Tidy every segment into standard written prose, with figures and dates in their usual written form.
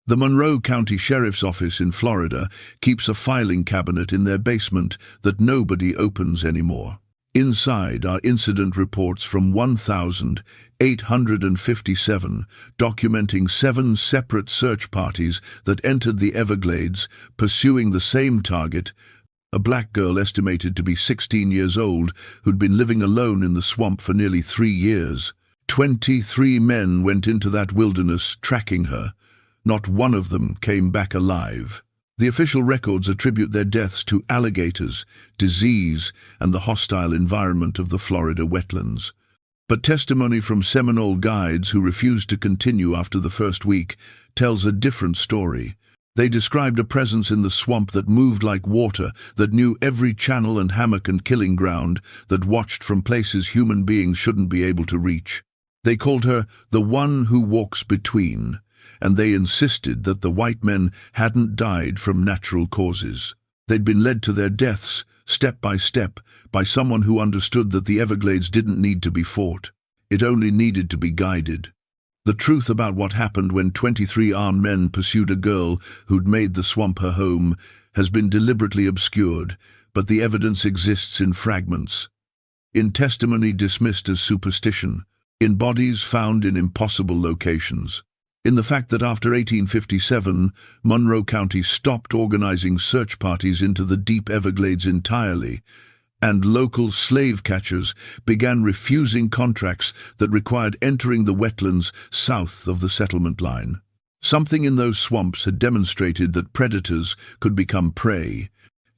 The Monroe County Sheriff's Office in Florida keeps a filing cabinet in their basement that nobody opens anymore. Inside are incident reports from 1,857, documenting 7 separate search parties that entered the Everglades, pursuing the same target, a black girl estimated to be 16 years old who'd been living alone in the swamp for nearly 3 years. 23 men went into that wilderness tracking her. Not one of them came back alive. The official records attribute their deaths to alligators, disease, and the hostile environment of the Florida wetlands. But testimony from Seminole guides who refused to continue after the first week tells a different story. They described a presence in the swamp that moved like water, that knew every channel and hammock and killing ground, that watched from places human beings shouldn't be able to reach. They called her the one who walks between, and they insisted that the white men hadn't died from natural causes. They'd been led to their deaths, step by step, by someone who understood that the Everglades didn't need to be fought. It only needed to be guided. The truth about what happened when 23 armed men pursued a girl who'd made the swamp her home has been deliberately obscured, but the evidence exists in fragments, in testimony dismissed as superstition, in bodies found in impossible locations, in the fact that after 1857, Monroe County stopped organizing search parties into the deep Everglades entirely, and local slave catchers began refusing contracts that required entering the wetlands south of the settlement line. Something in those swamps had demonstrated that predators could become prey,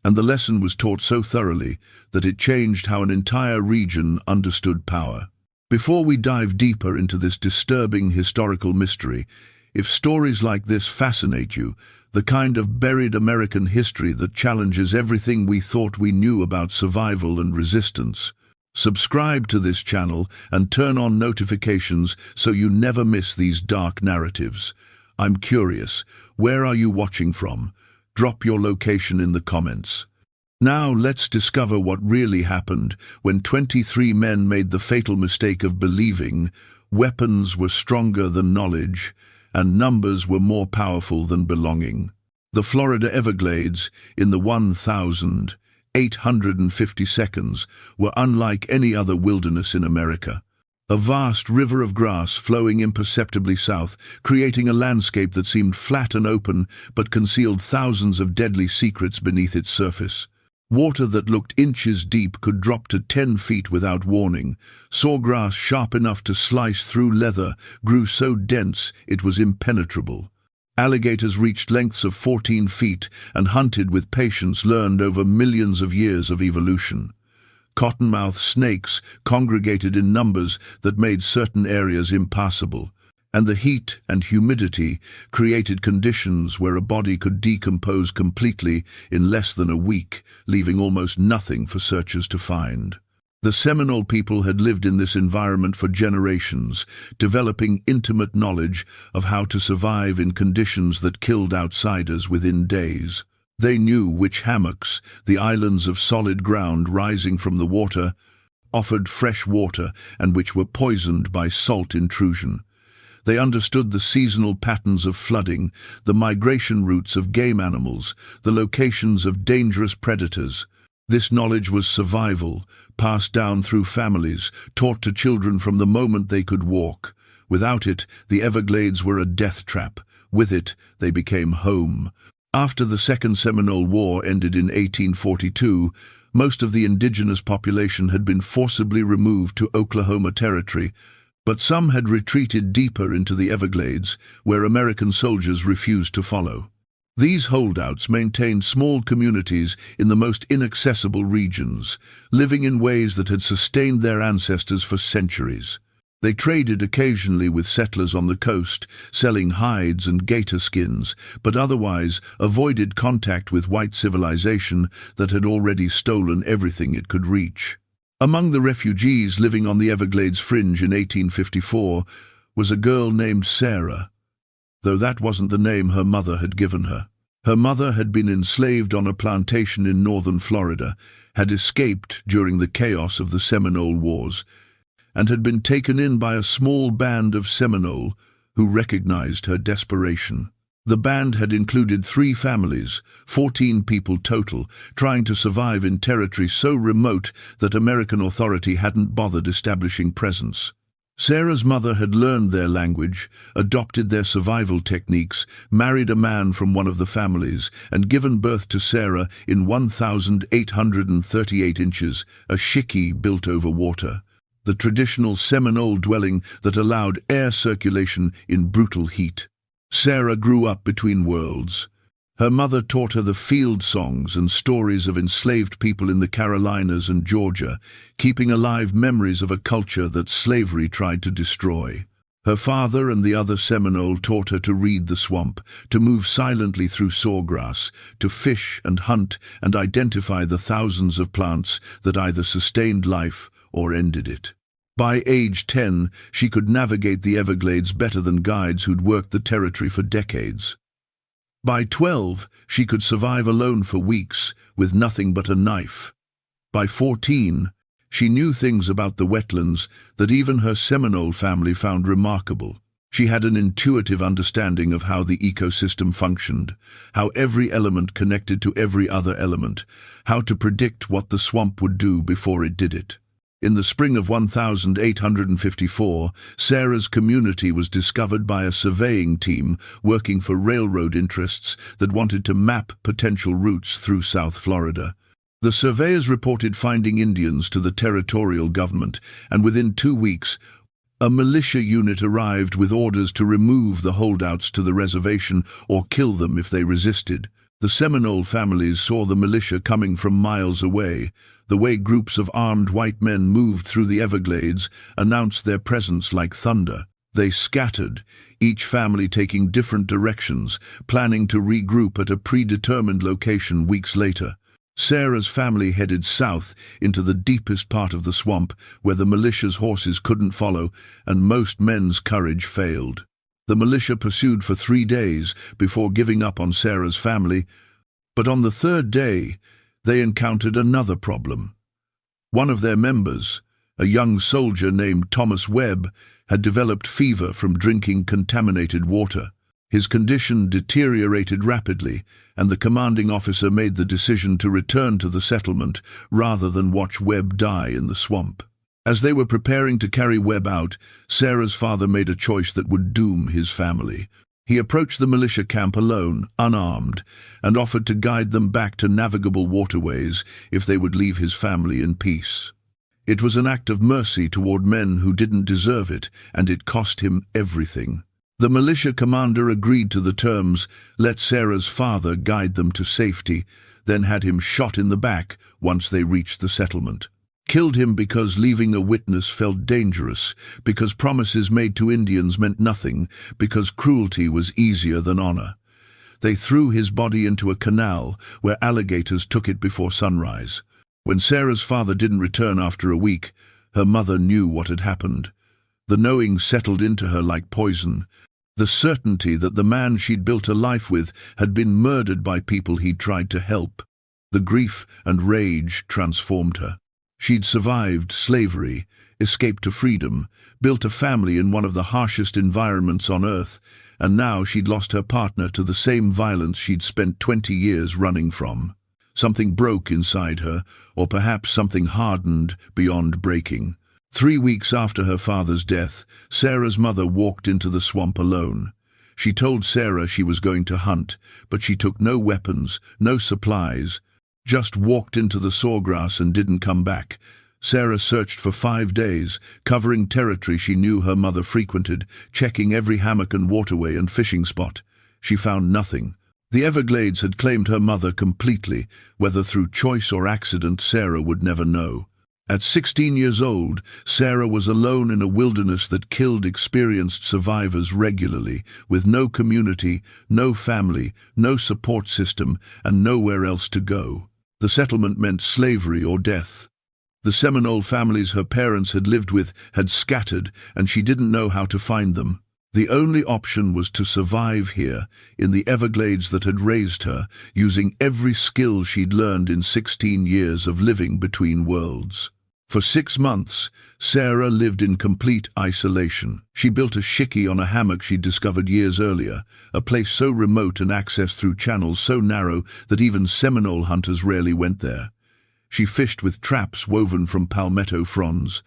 and the lesson was taught so thoroughly that it changed how an entire region understood power. Before we dive deeper into this disturbing historical mystery, if stories like this fascinate you, the kind of buried American history that challenges everything we thought we knew about survival and resistance, subscribe to this channel and turn on notifications so you never miss these dark narratives. I'm curious, where are you watching from? Drop your location in the comments. Now let's discover what really happened when 23 men made the fatal mistake of believing weapons were stronger than knowledge and numbers were more powerful than belonging. The Florida Everglades, in the 1,850 seconds, were unlike any other wilderness in America. A vast river of grass flowing imperceptibly south, creating a landscape that seemed flat and open but concealed thousands of deadly secrets beneath its surface. Water that looked inches deep could drop to 10 feet without warning. Sawgrass sharp enough to slice through leather grew so dense it was impenetrable. Alligators reached lengths of 14 feet and hunted with patience learned over millions of years of evolution. Cottonmouth snakes congregated in numbers that made certain areas impassable, and the heat and humidity created conditions where a body could decompose completely in less than a week, leaving almost nothing for searchers to find. The Seminole people had lived in this environment for generations, developing intimate knowledge of how to survive in conditions that killed outsiders within days. They knew which hammocks, the islands of solid ground rising from the water, offered fresh water and which were poisoned by salt intrusion. They understood the seasonal patterns of flooding, the migration routes of game animals, the locations of dangerous predators. This knowledge was survival, passed down through families, taught to children from the moment they could walk. Without it, the Everglades were a death trap. With it, they became home. After the Second Seminole War ended in 1842, most of the indigenous population had been forcibly removed to Oklahoma Territory, but some had retreated deeper into the Everglades, where American soldiers refused to follow. These holdouts maintained small communities in the most inaccessible regions, living in ways that had sustained their ancestors for centuries. They traded occasionally with settlers on the coast, selling hides and gator skins, but otherwise avoided contact with white civilization that had already stolen everything it could reach. Among the refugees living on the Everglades fringe in 1854 was a girl named Sarah, though that wasn't the name her mother had given her. Her mother had been enslaved on a plantation in northern Florida, had escaped during the chaos of the Seminole Wars, and had been taken in by a small band of Seminole who recognized her desperation. The band had included 3 families, 14 people total, trying to survive in territory so remote that American authority hadn't bothered establishing presence. Sarah's mother had learned their language, adopted their survival techniques, married a man from one of the families, and given birth to Sarah in 1,838 inches, a shiki built over water, the traditional Seminole dwelling that allowed air circulation in brutal heat. Sarah grew up between worlds. Her mother taught her the field songs and stories of enslaved people in the Carolinas and Georgia, keeping alive memories of a culture that slavery tried to destroy. Her father and the other Seminole taught her to read the swamp, to move silently through sawgrass, to fish and hunt and identify the thousands of plants that either sustained life or ended it. By age 10, she could navigate the Everglades better than guides who'd worked the territory for decades. By 12, she could survive alone for weeks, with nothing but a knife. By 14, she knew things about the wetlands that even her Seminole family found remarkable. She had an intuitive understanding of how the ecosystem functioned, how every element connected to every other element, how to predict what the swamp would do before it did it. In the spring of 1854, Sarah's community was discovered by a surveying team working for railroad interests that wanted to map potential routes through South Florida. The surveyors reported finding Indians to the territorial government, and within 2 weeks, a militia unit arrived with orders to remove the holdouts to the reservation or kill them if they resisted. The Seminole families saw the militia coming from miles away. The way groups of armed white men moved through the Everglades announced their presence like thunder. They scattered, each family taking different directions, planning to regroup at a predetermined location weeks later. Sarah's family headed south into the deepest part of the swamp, where the militia's horses couldn't follow and most men's courage failed. The militia pursued for 3 days before giving up on Sarah's family, but on the 3rd day, they encountered another problem. One of their members, a young soldier named Thomas Webb, had developed fever from drinking contaminated water. His condition deteriorated rapidly, and the commanding officer made the decision to return to the settlement rather than watch Webb die in the swamp. As they were preparing to carry Webb out, Sarah's father made a choice that would doom his family. He approached the militia camp alone, unarmed, and offered to guide them back to navigable waterways if they would leave his family in peace. It was an act of mercy toward men who didn't deserve it, and it cost him everything. The militia commander agreed to the terms, let Sarah's father guide them to safety, then had him shot in the back once they reached the settlement. Killed him because leaving a witness felt dangerous, because promises made to Indians meant nothing, because cruelty was easier than honor. They threw his body into a canal where alligators took it before sunrise. When Sarah's father didn't return after a week, her mother knew what had happened. The knowing settled into her like poison. The certainty that the man she'd built a life with had been murdered by people he'd tried to help. The grief and rage transformed her. She'd survived slavery, escaped to freedom, built a family in one of the harshest environments on Earth, and now she'd lost her partner to the same violence she'd spent 20 years running from. Something broke inside her, or perhaps something hardened beyond breaking. 3 weeks after her father's death, Sarah's mother walked into the swamp alone. She told Sarah she was going to hunt, but she took no weapons, no supplies, just walked into the sawgrass and didn't come back. Sarah searched for 5 days, covering territory she knew her mother frequented, checking every hammock and waterway and fishing spot. She found nothing. The Everglades had claimed her mother completely, whether through choice or accident Sarah would never know. At 16 years old, Sarah was alone in a wilderness that killed experienced survivors regularly, with no community, no family, no support system, and nowhere else to go. The settlement meant slavery or death. The Seminole families her parents had lived with had scattered, and she didn't know how to find them. The only option was to survive here, in the Everglades that had raised her, using every skill she'd learned in 16 years of living between worlds. For 6 months, Sarah lived in complete isolation. She built a shickie on a hammock she'd discovered years earlier, a place so remote and accessed through channels so narrow that even Seminole hunters rarely went there. She fished with traps woven from palmetto fronds.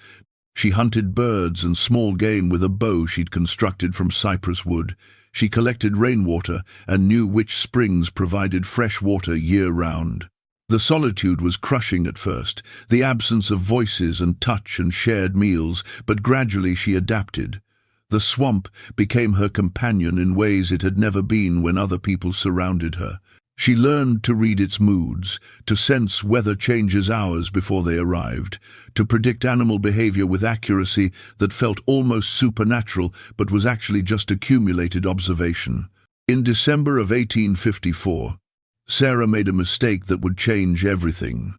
She hunted birds and small game with a bow she'd constructed from cypress wood. She collected rainwater and knew which springs provided fresh water year-round. The solitude was crushing at first, the absence of voices and touch and shared meals, but gradually she adapted. The swamp became her companion in ways it had never been when other people surrounded her. She learned to read its moods, to sense weather changes hours before they arrived, to predict animal behavior with accuracy that felt almost supernatural but was actually just accumulated observation. In December of 1854, Sarah made a mistake that would change everything.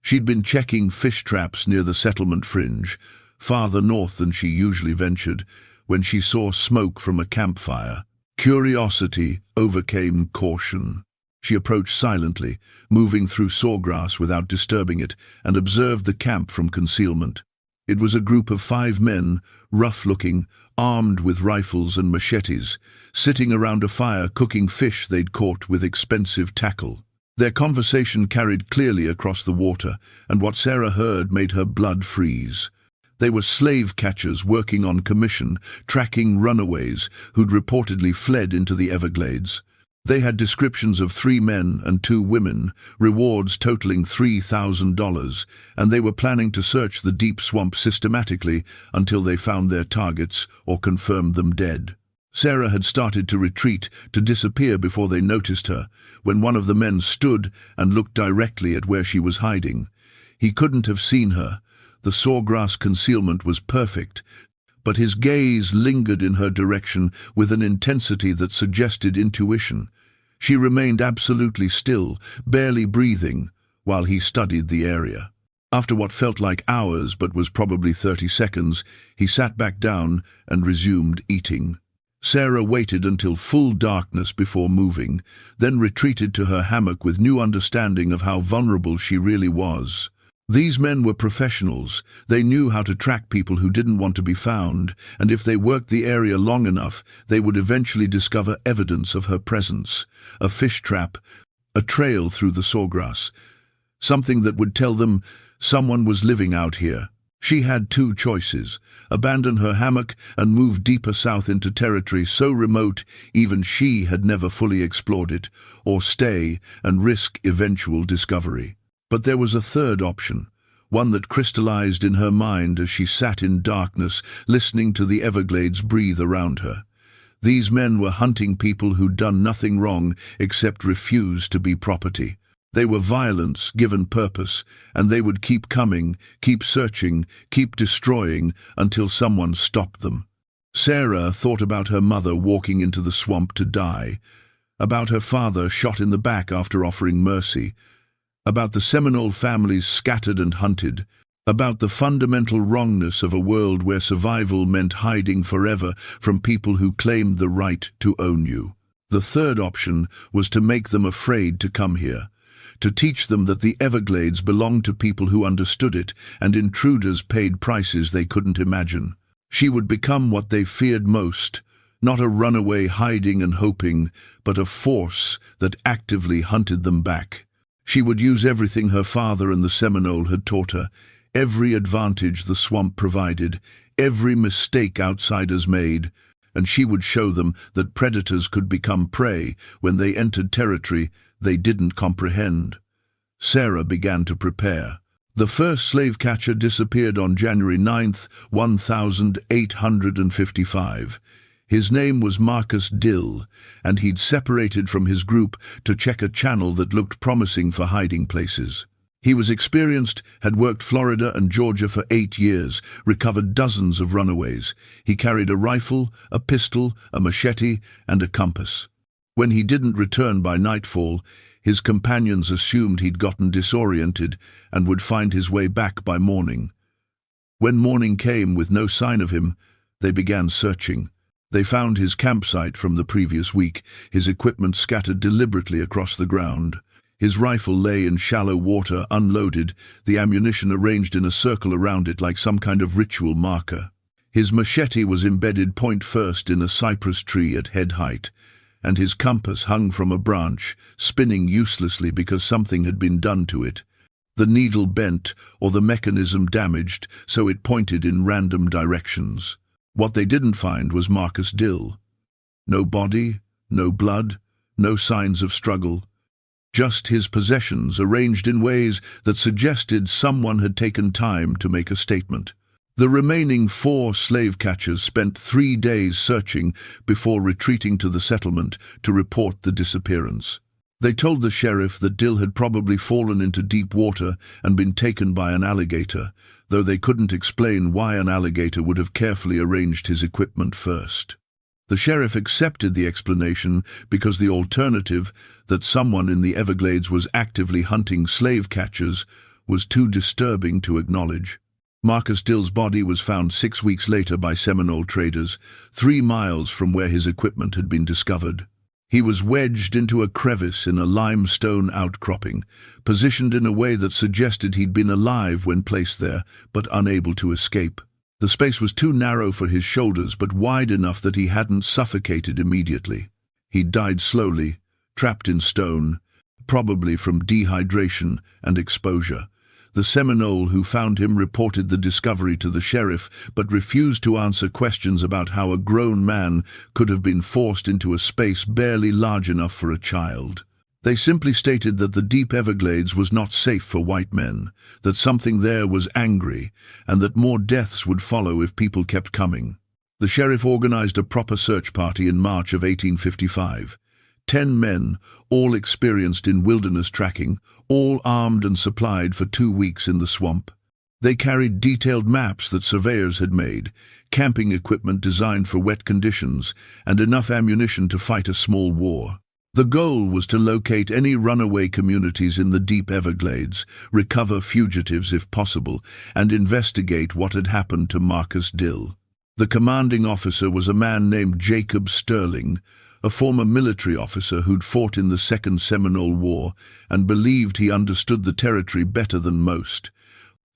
She'd been checking fish traps near the settlement fringe, farther north than she usually ventured, when she saw smoke from a campfire. Curiosity overcame caution. She approached silently, moving through sawgrass without disturbing it, and observed the camp from concealment. It was a group of 5 men, rough-looking, armed with rifles and machetes, sitting around a fire cooking fish they'd caught with expensive tackle. Their conversation carried clearly across the water, and what Sarah heard made her blood freeze. They were slave catchers working on commission, tracking runaways who'd reportedly fled into the Everglades. They had descriptions of 3 men and 2 women, rewards totaling $3,000, and they were planning to search the deep swamp systematically until they found their targets or confirmed them dead. Sarah had started to retreat, to disappear before they noticed her, when one of the men stood and looked directly at where she was hiding. He couldn't have seen her. The sawgrass concealment was perfect, but his gaze lingered in her direction with an intensity that suggested intuition. She remained absolutely still, barely breathing, while he studied the area. After what felt like hours but was probably 30 seconds, he sat back down and resumed eating. Sarah waited until full darkness before moving, then retreated to her hammock with new understanding of how vulnerable she really was. These men were professionals. They knew how to track people who didn't want to be found, and if they worked the area long enough, they would eventually discover evidence of her presence. A fish trap, a trail through the sawgrass, something that would tell them someone was living out here. She had 2 choices: abandon her hammock and move deeper south into territory so remote even she had never fully explored it, or stay and risk eventual discovery. But there was a third option, one that crystallized in her mind as she sat in darkness, listening to the Everglades breathe around her. These men were hunting people who'd done nothing wrong except refuse to be property. They were violence given purpose, and they would keep coming, keep searching, keep destroying until someone stopped them. Sarah thought about her mother walking into the swamp to die, about her father shot in the back after offering mercy, about the Seminole families scattered and hunted, about the fundamental wrongness of a world where survival meant hiding forever from people who claimed the right to own you. The third option was to make them afraid to come here, to teach them that the Everglades belonged to people who understood it, and intruders paid prices they couldn't imagine. She would become what they feared most, not a runaway hiding and hoping, but a force that actively hunted them back. She would use everything her father and the Seminole had taught her, every advantage the swamp provided, every mistake outsiders made, and she would show them that predators could become prey when they entered territory they didn't comprehend. Sarah began to prepare. The first slave catcher disappeared on January 9th, 1855. His name was Marcus Dill, and he'd separated from his group to check a channel that looked promising for hiding places. He was experienced, had worked Florida and Georgia for 8 years, recovered dozens of runaways. He carried a rifle, a pistol, a machete, and a compass. When he didn't return by nightfall, his companions assumed he'd gotten disoriented and would find his way back by morning. When morning came with no sign of him, they began searching. They found his campsite from the previous week, his equipment scattered deliberately across the ground. His rifle lay in shallow water, unloaded, the ammunition arranged in a circle around it like some kind of ritual marker. His machete was embedded point first in a cypress tree at head height, and his compass hung from a branch, spinning uselessly because something had been done to it. The needle bent, or the mechanism damaged, so it pointed in random directions. What they didn't find was Marcus Dill. No body, no blood, no signs of struggle. Just his possessions arranged in ways that suggested someone had taken time to make a statement. The remaining 4 slave catchers spent 3 days searching before retreating to the settlement to report the disappearance. They told the sheriff that Dill had probably fallen into deep water and been taken by an alligator, though they couldn't explain why an alligator would have carefully arranged his equipment first. The sheriff accepted the explanation because the alternative, that someone in the Everglades was actively hunting slave catchers, was too disturbing to acknowledge. Marcus Dill's body was found 6 weeks later by Seminole traders, 3 miles from where his equipment had been discovered. He was wedged into a crevice in a limestone outcropping, positioned in a way that suggested he'd been alive when placed there, but unable to escape. The space was too narrow for his shoulders, but wide enough that he hadn't suffocated immediately. He died slowly, trapped in stone, probably from dehydration and exposure. The Seminole who found him reported the discovery to the sheriff, but refused to answer questions about how a grown man could have been forced into a space barely large enough for a child. They simply stated that the deep Everglades was not safe for white men, that something there was angry, and that more deaths would follow if people kept coming. The sheriff organized a proper search party in March of 1855. 10 men, all experienced in wilderness tracking, all armed and supplied for 2 weeks in the swamp. They carried detailed maps that surveyors had made, camping equipment designed for wet conditions, and enough ammunition to fight a small war. The goal was to locate any runaway communities in the deep Everglades, recover fugitives if possible, and investigate what had happened to Marcus Dill. The commanding officer was a man named Jacob Sterling, a former military officer who'd fought in the Second Seminole War and believed he understood the territory better than most.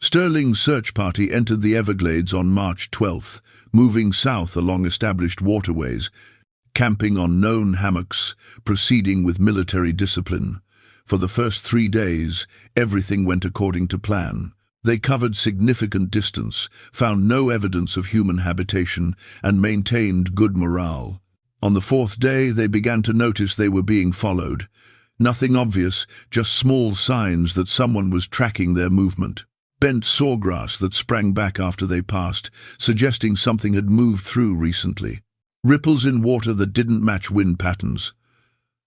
Sterling's search party entered the Everglades on March 12th, moving south along established waterways, camping on known hammocks, proceeding with military discipline. For the first 3 days, everything went according to plan. They covered significant distance, found no evidence of human habitation, and maintained good morale. On the 4th day, they began to notice they were being followed. Nothing obvious, just small signs that someone was tracking their movement. Bent sawgrass that sprang back after they passed, suggesting something had moved through recently. Ripples in water that didn't match wind patterns.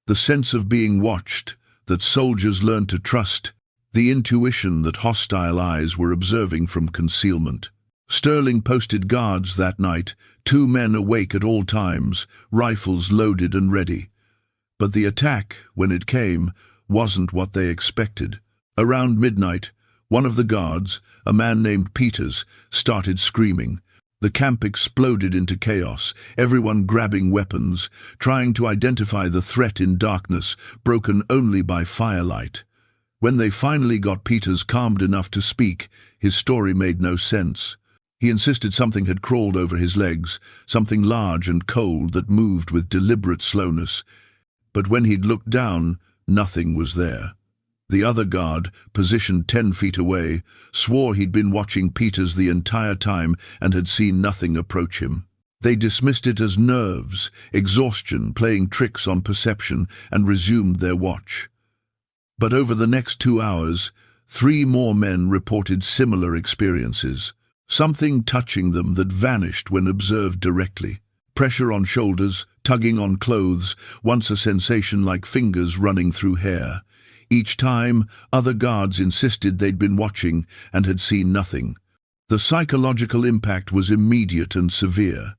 The sense of being watched, that soldiers learned to trust. The intuition that hostile eyes were observing from concealment. Sterling posted guards that night, 2 men awake at all times, rifles loaded and ready. But the attack, when it came, wasn't what they expected. Around midnight, one of the guards, a man named Peters, started screaming. The camp exploded into chaos, everyone grabbing weapons, trying to identify the threat in darkness, broken only by firelight. When they finally got Peters calmed enough to speak, his story made no sense. He insisted something had crawled over his legs, something large and cold that moved with deliberate slowness. But when he'd looked down, nothing was there. The other guard, positioned 10 feet away, swore he'd been watching Peters the entire time and had seen nothing approach him. They dismissed it as nerves, exhaustion, playing tricks on perception, and resumed their watch. But over the next 2 hours, 3 more men reported similar experiences. Something touching them that vanished when observed directly. Pressure on shoulders, tugging on clothes, once a sensation like fingers running through hair. Each time, other guards insisted they'd been watching and had seen nothing. The psychological impact was immediate and severe.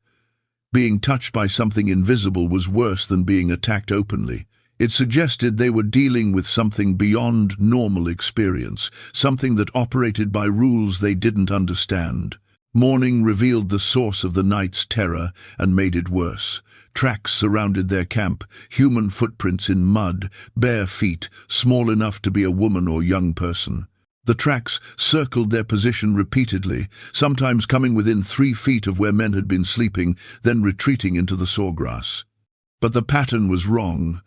Being touched by something invisible was worse than being attacked openly. It suggested they were dealing with something beyond normal experience, something that operated by rules they didn't understand. Morning revealed the source of the night's terror and made it worse. Tracks surrounded their camp, human footprints in mud, bare feet, small enough to be a woman or young person. The tracks circled their position repeatedly, sometimes coming within 3 feet of where men had been sleeping, then retreating into the sawgrass. But the pattern was wrong.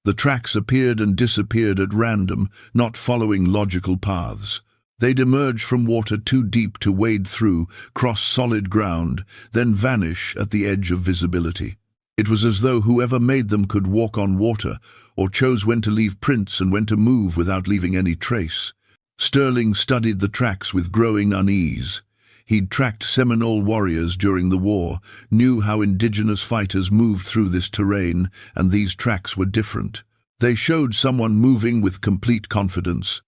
The tracks appeared and disappeared at random, not following logical paths. They'd emerge from water too deep to wade through, cross solid ground, then vanish at the edge of visibility. It was as though whoever made them could walk on water, or chose when to leave prints and when to move without leaving any trace. Sterling studied the tracks with growing unease. He'd tracked Seminole warriors during the war, knew how indigenous fighters moved through this terrain, and these tracks were different. They showed someone moving with complete confidence,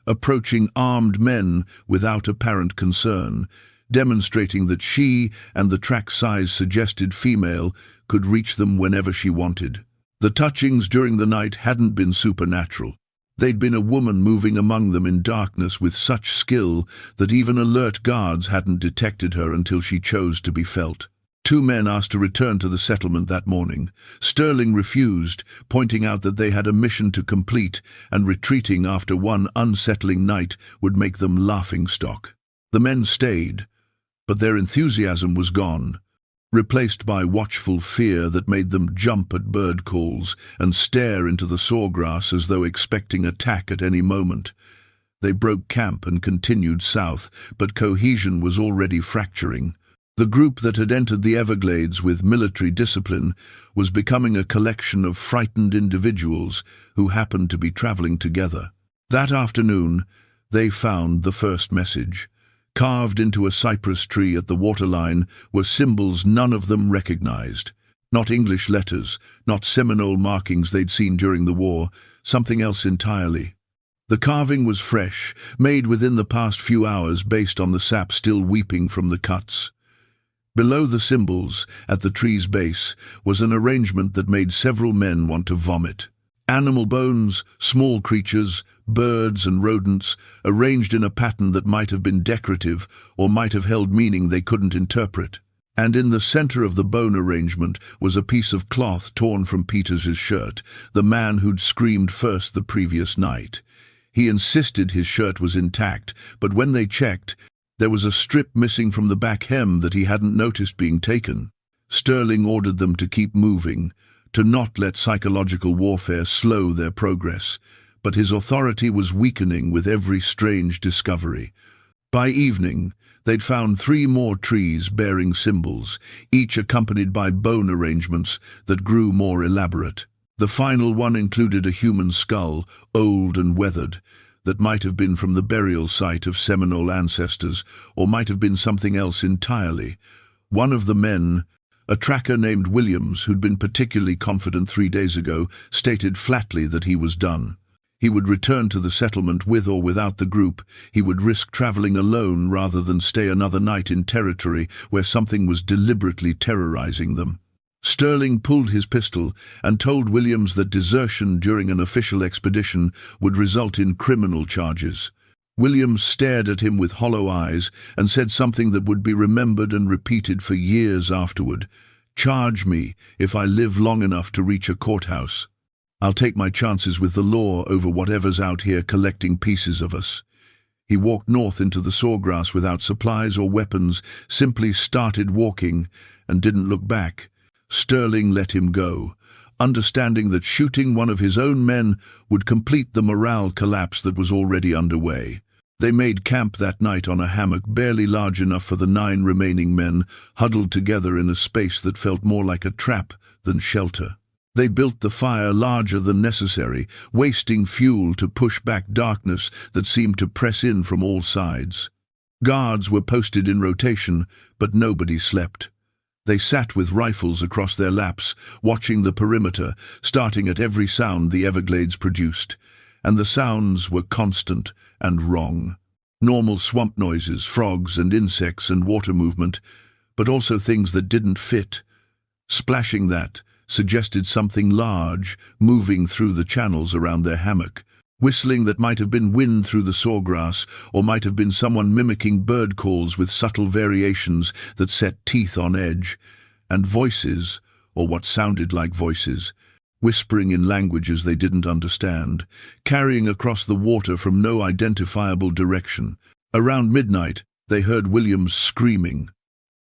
approaching armed men without apparent concern, demonstrating that she and the track size suggested female could reach them whenever she wanted. The touchings during the night hadn't been supernatural. They'd been a woman moving among them in darkness with such skill that even alert guards hadn't detected her until she chose to be felt. 2 men asked to return to the settlement that morning. Sterling refused, pointing out that they had a mission to complete, and retreating after one unsettling night would make them laughingstock. The men stayed, but their enthusiasm was gone, replaced by watchful fear that made them jump at bird calls and stare into the sawgrass as though expecting attack at any moment. They broke camp and continued south, but cohesion was already fracturing. The group that had entered the Everglades with military discipline was becoming a collection of frightened individuals who happened to be traveling together. That afternoon, they found the first message. Carved into a cypress tree at the waterline were symbols none of them recognized. Not English letters, not Seminole markings they'd seen during the war, something else entirely. The carving was fresh, made within the past few hours based on the sap still weeping from the cuts. Below the symbols, at the tree's base, was an arrangement that made several men want to vomit. Animal bones, small creatures, birds and rodents, arranged in a pattern that might have been decorative or might have held meaning they couldn't interpret. And in the center of the bone arrangement was a piece of cloth torn from Peters's shirt, the man who'd screamed first the previous night. He insisted his shirt was intact, but when they checked, there was a strip missing from the back hem that he hadn't noticed being taken. Sterling ordered them to keep moving, to not let psychological warfare slow their progress, but his authority was weakening with every strange discovery. By evening, they'd found 3 more trees bearing symbols, each accompanied by bone arrangements that grew more elaborate. The final one included a human skull, old and weathered, that might have been from the burial site of Seminole ancestors, or might have been something else entirely. One of the men, a tracker named Williams, who'd been particularly confident 3 days ago, stated flatly that he was done. He would return to the settlement with or without the group. He would risk traveling alone rather than stay another night in territory where something was deliberately terrorizing them. Sterling pulled his pistol and told Williams that desertion during an official expedition would result in criminal charges. Williams stared at him with hollow eyes and said something that would be remembered and repeated for years afterward. "Charge me if I live long enough to reach a courthouse. I'll take my chances with the law over whatever's out here collecting pieces of us." He walked north into the sawgrass without supplies or weapons, simply started walking and didn't look back. Sterling let him go, understanding that shooting one of his own men would complete the morale collapse that was already underway. They made camp that night on a hammock barely large enough for the 9 remaining men, huddled together in a space that felt more like a trap than shelter. They built the fire larger than necessary, wasting fuel to push back darkness that seemed to press in from all sides. Guards were posted in rotation, but nobody slept. They sat with rifles across their laps, watching the perimeter, starting at every sound the Everglades produced. And the sounds were constant and wrong. Normal swamp noises, frogs and insects and water movement, but also things that didn't fit. Splashing that suggested something large moving through the channels around their hammock. whistling that might have been wind through the sawgrass, or might have been someone mimicking bird calls with subtle variations that set teeth on edge, and voices, or what sounded like voices, whispering in languages they didn't understand, carrying across the water from no identifiable direction. Around midnight, they heard Williams screaming.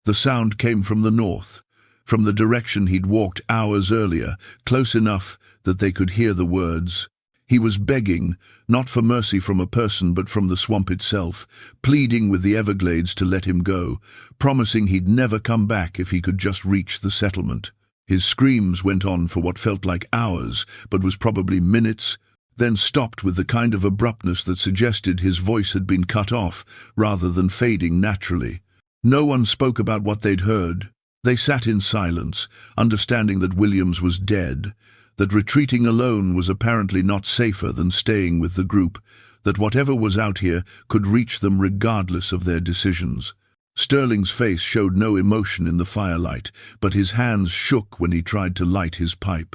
The sound came from the north, from the direction he'd walked hours earlier, close enough that they could hear the words. He was begging, not for mercy from a person but from the swamp itself, pleading with the Everglades to let him go, promising he'd never come back if he could just reach the settlement. His screams went on for what felt like hours, but was probably minutes, then stopped with the kind of abruptness that suggested his voice had been cut off, rather than fading naturally. No one spoke about what they'd heard. They sat in silence, understanding that Williams was dead, that retreating alone was apparently not safer than staying with the group, that whatever was out here could reach them regardless of their decisions. Sterling's face showed no emotion in the firelight, but his hands shook when he tried to light his pipe.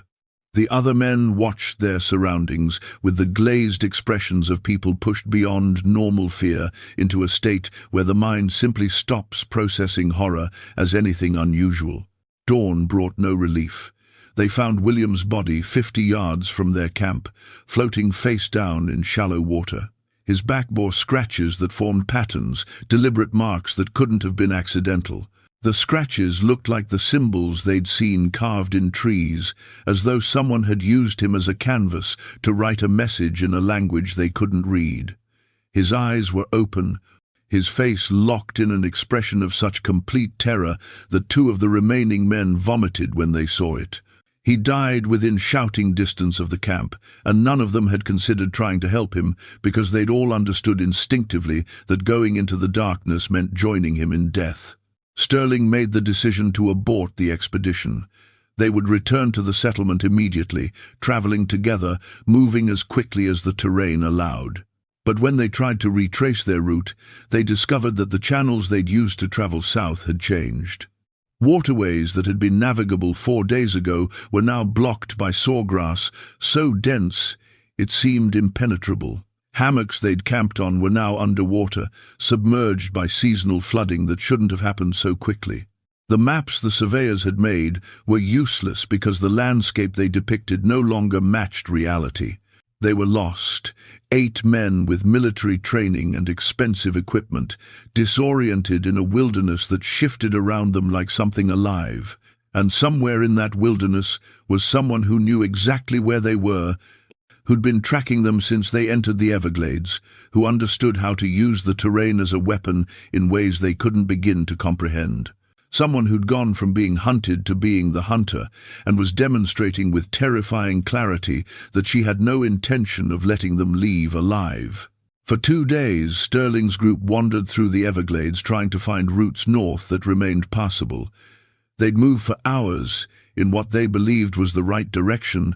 The other men watched their surroundings with the glazed expressions of people pushed beyond normal fear into a state where the mind simply stops processing horror as anything unusual. Dawn brought no relief. They found William's body 50 yards from their camp, floating face down in shallow water. His back bore scratches that formed patterns, deliberate marks that couldn't have been accidental. The scratches looked like the symbols they'd seen carved in trees, as though someone had used him as a canvas to write a message in a language they couldn't read. His eyes were open, his face locked in an expression of such complete terror that 2 of the remaining men vomited when they saw it. He died within shouting distance of the camp, and none of them had considered trying to help him because they'd all understood instinctively that going into the darkness meant joining him in death. Sterling made the decision to abort the expedition. They would return to the settlement immediately, traveling together, moving as quickly as the terrain allowed. But when they tried to retrace their route, they discovered that the channels they'd used to travel south had changed. Waterways that had been navigable 4 days ago were now blocked by sawgrass, so dense it seemed impenetrable. Hammocks they'd camped on were now underwater, submerged by seasonal flooding that shouldn't have happened so quickly. The maps the surveyors had made were useless because the landscape they depicted no longer matched reality. They were lost, 8 men with military training and expensive equipment, disoriented in a wilderness that shifted around them like something alive. And somewhere in that wilderness was someone who knew exactly where they were, who'd been tracking them since they entered the Everglades, who understood how to use the terrain as a weapon in ways they couldn't begin to comprehend. Someone who'd gone from being hunted to being the hunter, and was demonstrating with terrifying clarity that she had no intention of letting them leave alive. For 2 days, Sterling's group wandered through the Everglades trying to find routes north that remained passable. They'd move for hours in what they believed was the right direction,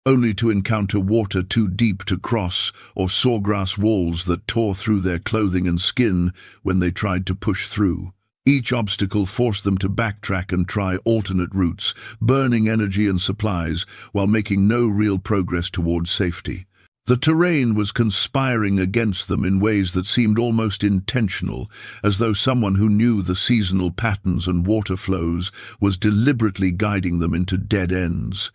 only to encounter water too deep to cross or sawgrass walls that tore through their clothing and skin when they tried to push through. Each obstacle forced them to backtrack and try alternate routes, burning energy and supplies while making no real progress towards safety. The terrain was conspiring against them in ways that seemed almost intentional, as though someone who knew the seasonal patterns and water flows was deliberately guiding them into dead ends.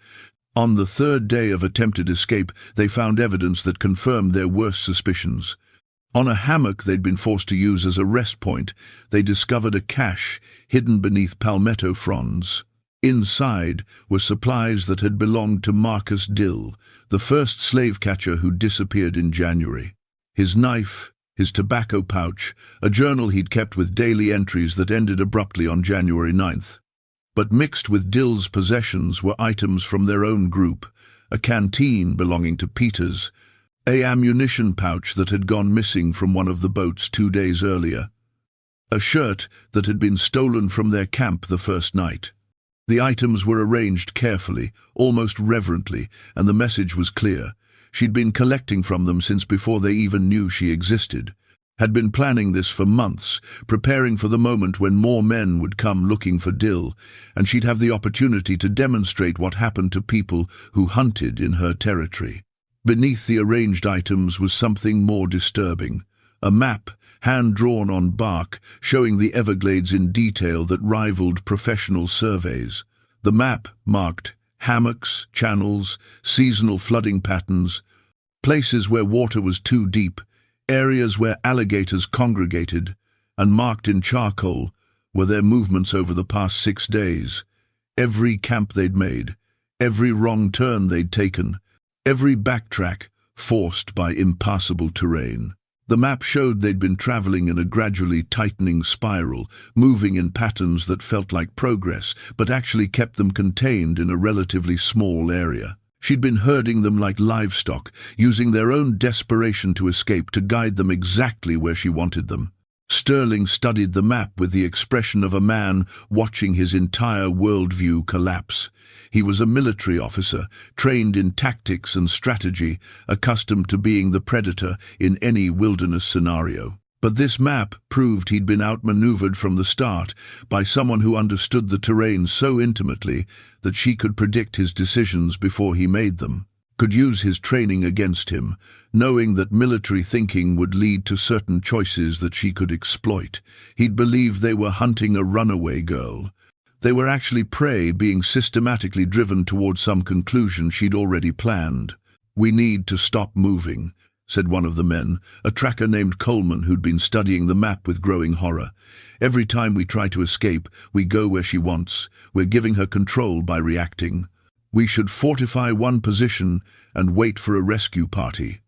On the 3rd day of attempted escape, they found evidence that confirmed their worst suspicions. On a hammock they'd been forced to use as a rest point, they discovered a cache hidden beneath palmetto fronds. Inside were supplies that had belonged to Marcus Dill, the first slave catcher who disappeared in January. His knife, his tobacco pouch, a journal he'd kept with daily entries that ended abruptly on January 9th. But mixed with Dill's possessions were items from their own group, a canteen belonging to Peters, an ammunition pouch that had gone missing from one of the boats 2 days earlier, a shirt that had been stolen from their camp the first night. The items were arranged carefully, almost reverently, and the message was clear. She'd been collecting from them since before they even knew she existed, had been planning this for months, preparing for the moment when more men would come looking for Dill, and she'd have the opportunity to demonstrate what happened to people who hunted in her territory. Beneath the arranged items was something more disturbing. A map, hand-drawn on bark, showing the Everglades in detail that rivaled professional surveys. The map marked hammocks, channels, seasonal flooding patterns, places where water was too deep, areas where alligators congregated, and marked in charcoal were their movements over the past 6 days. Every camp they'd made, every wrong turn they'd taken, every backtrack forced by impassable terrain. The map showed they'd been traveling in a gradually tightening spiral, moving in patterns that felt like progress, but actually kept them contained in a relatively small area. She'd been herding them like livestock, using their own desperation to escape to guide them exactly where she wanted them. Sterling studied the map with the expression of a man watching his entire worldview collapse. He was a military officer, trained in tactics and strategy, accustomed to being the predator in any wilderness scenario. But this map proved he'd been outmaneuvered from the start by someone who understood the terrain so intimately that she could predict his decisions before he made them, could use his training against him, knowing that military thinking would lead to certain choices that she could exploit. He'd believed they were hunting a runaway girl. They were actually prey being systematically driven towards some conclusion she'd already planned. "We need to stop moving," said one of the men, a tracker named Coleman who'd been studying the map with growing horror. "Every time we try to escape, we go where she wants. We're giving her control by reacting. We should fortify one position and wait for a rescue party."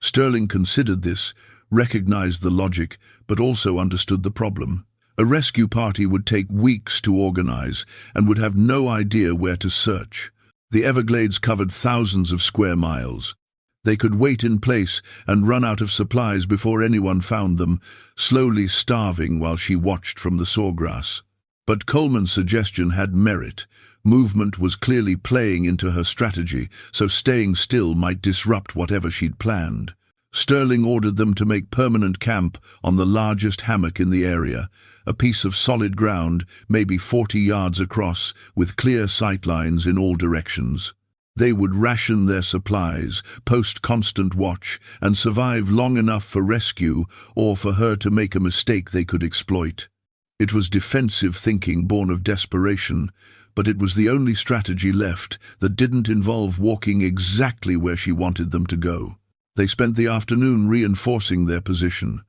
Sterling considered this, recognized the logic, but also understood the problem. A rescue party would take weeks to organize and would have no idea where to search. The Everglades covered thousands of square miles. They could wait in place and run out of supplies before anyone found them, slowly starving while she watched from the sawgrass. But Coleman's suggestion had merit. Movement was clearly playing into her strategy, so staying still might disrupt whatever she'd planned. Sterling ordered them to make permanent camp on the largest hammock in the area, a piece of solid ground, maybe 40 yards across, with clear sightlines in all directions. They would ration their supplies, post constant watch, and survive long enough for rescue or for her to make a mistake they could exploit. It was defensive thinking born of desperation, but it was the only strategy left that didn't involve walking exactly where she wanted them to go. They spent the afternoon reinforcing their position,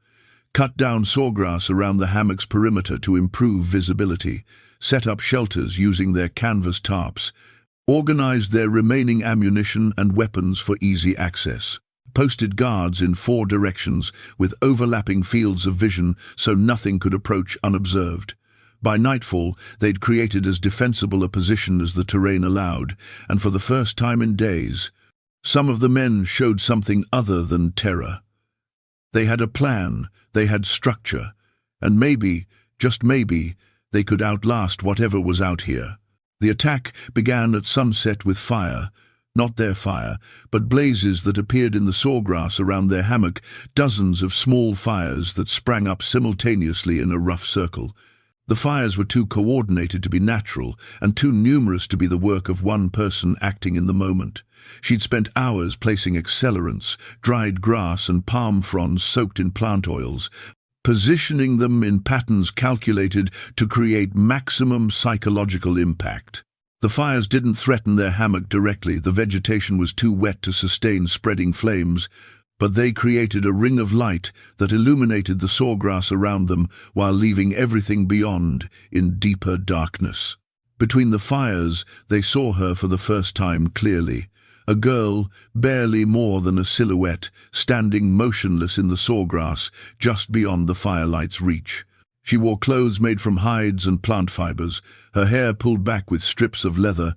cut down sawgrass around the hammock's perimeter to improve visibility, set up shelters using their canvas tarps, organized their remaining ammunition and weapons for easy access, posted guards in 4 directions with overlapping fields of vision so nothing could approach unobserved. By nightfall, they'd created as defensible a position as the terrain allowed, and for the first time in days, some of the men showed something other than terror. They had a plan, they had structure, and maybe, just maybe, they could outlast whatever was out here. The attack began at sunset with fire, not their fire, but blazes that appeared in the sawgrass around their hammock, dozens of small fires that sprang up simultaneously in a rough circle. The fires were too coordinated to be natural, and too numerous to be the work of one person acting in the moment. She'd spent hours placing accelerants, dried grass and palm fronds soaked in plant oils, positioning them in patterns calculated to create maximum psychological impact. The fires didn't threaten their hammock directly, the vegetation was too wet to sustain spreading flames, but they created a ring of light that illuminated the sawgrass around them while leaving everything beyond in deeper darkness. Between the fires, they saw her for the first time clearly. A girl, barely more than a silhouette, standing motionless in the sawgrass just beyond the firelight's reach. She wore clothes made from hides and plant fibers, her hair pulled back with strips of leather,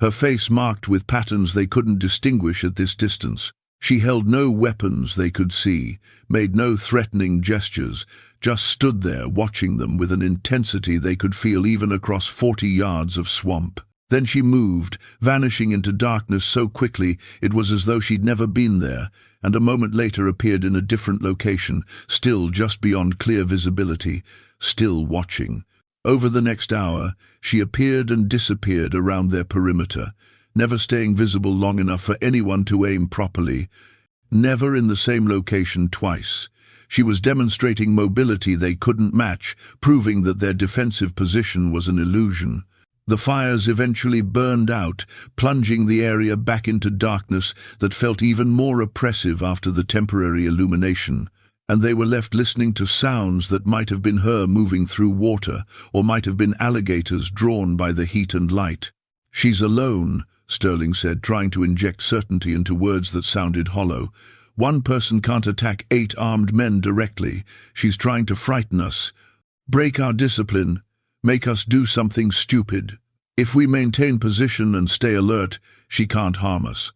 her face marked with patterns they couldn't distinguish at this distance. She held no weapons they could see, made no threatening gestures, just stood there watching them with an intensity they could feel even across 40 yards of swamp. Then she moved, vanishing into darkness so quickly it was as though she'd never been there, and a moment later appeared in a different location, still just beyond clear visibility, still watching. Over the next hour, she appeared and disappeared around their perimeter, never staying visible long enough for anyone to aim properly, never in the same location twice. She was demonstrating mobility they couldn't match, proving that their defensive position was an illusion. The fires eventually burned out, plunging the area back into darkness that felt even more oppressive after the temporary illumination, and they were left listening to sounds that might have been her moving through water, or might have been alligators drawn by the heat and light. "She's alone," Sterling said, trying to inject certainty into words that sounded hollow. "One person can't attack 8 armed men directly. She's trying to frighten us, break our discipline, make us do something stupid. If we maintain position and stay alert, she can't harm us."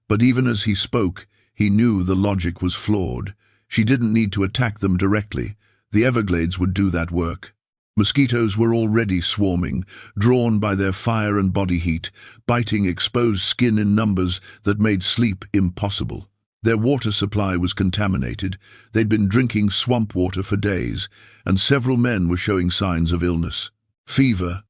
But even as he spoke, he knew the logic was flawed. She didn't need to attack them directly. The Everglades would do that work. Mosquitoes were already swarming, drawn by their fire and body heat, biting exposed skin in numbers that made sleep impossible. Their water supply was contaminated. They'd been drinking swamp water for days, and several men were showing signs of illness. Fever,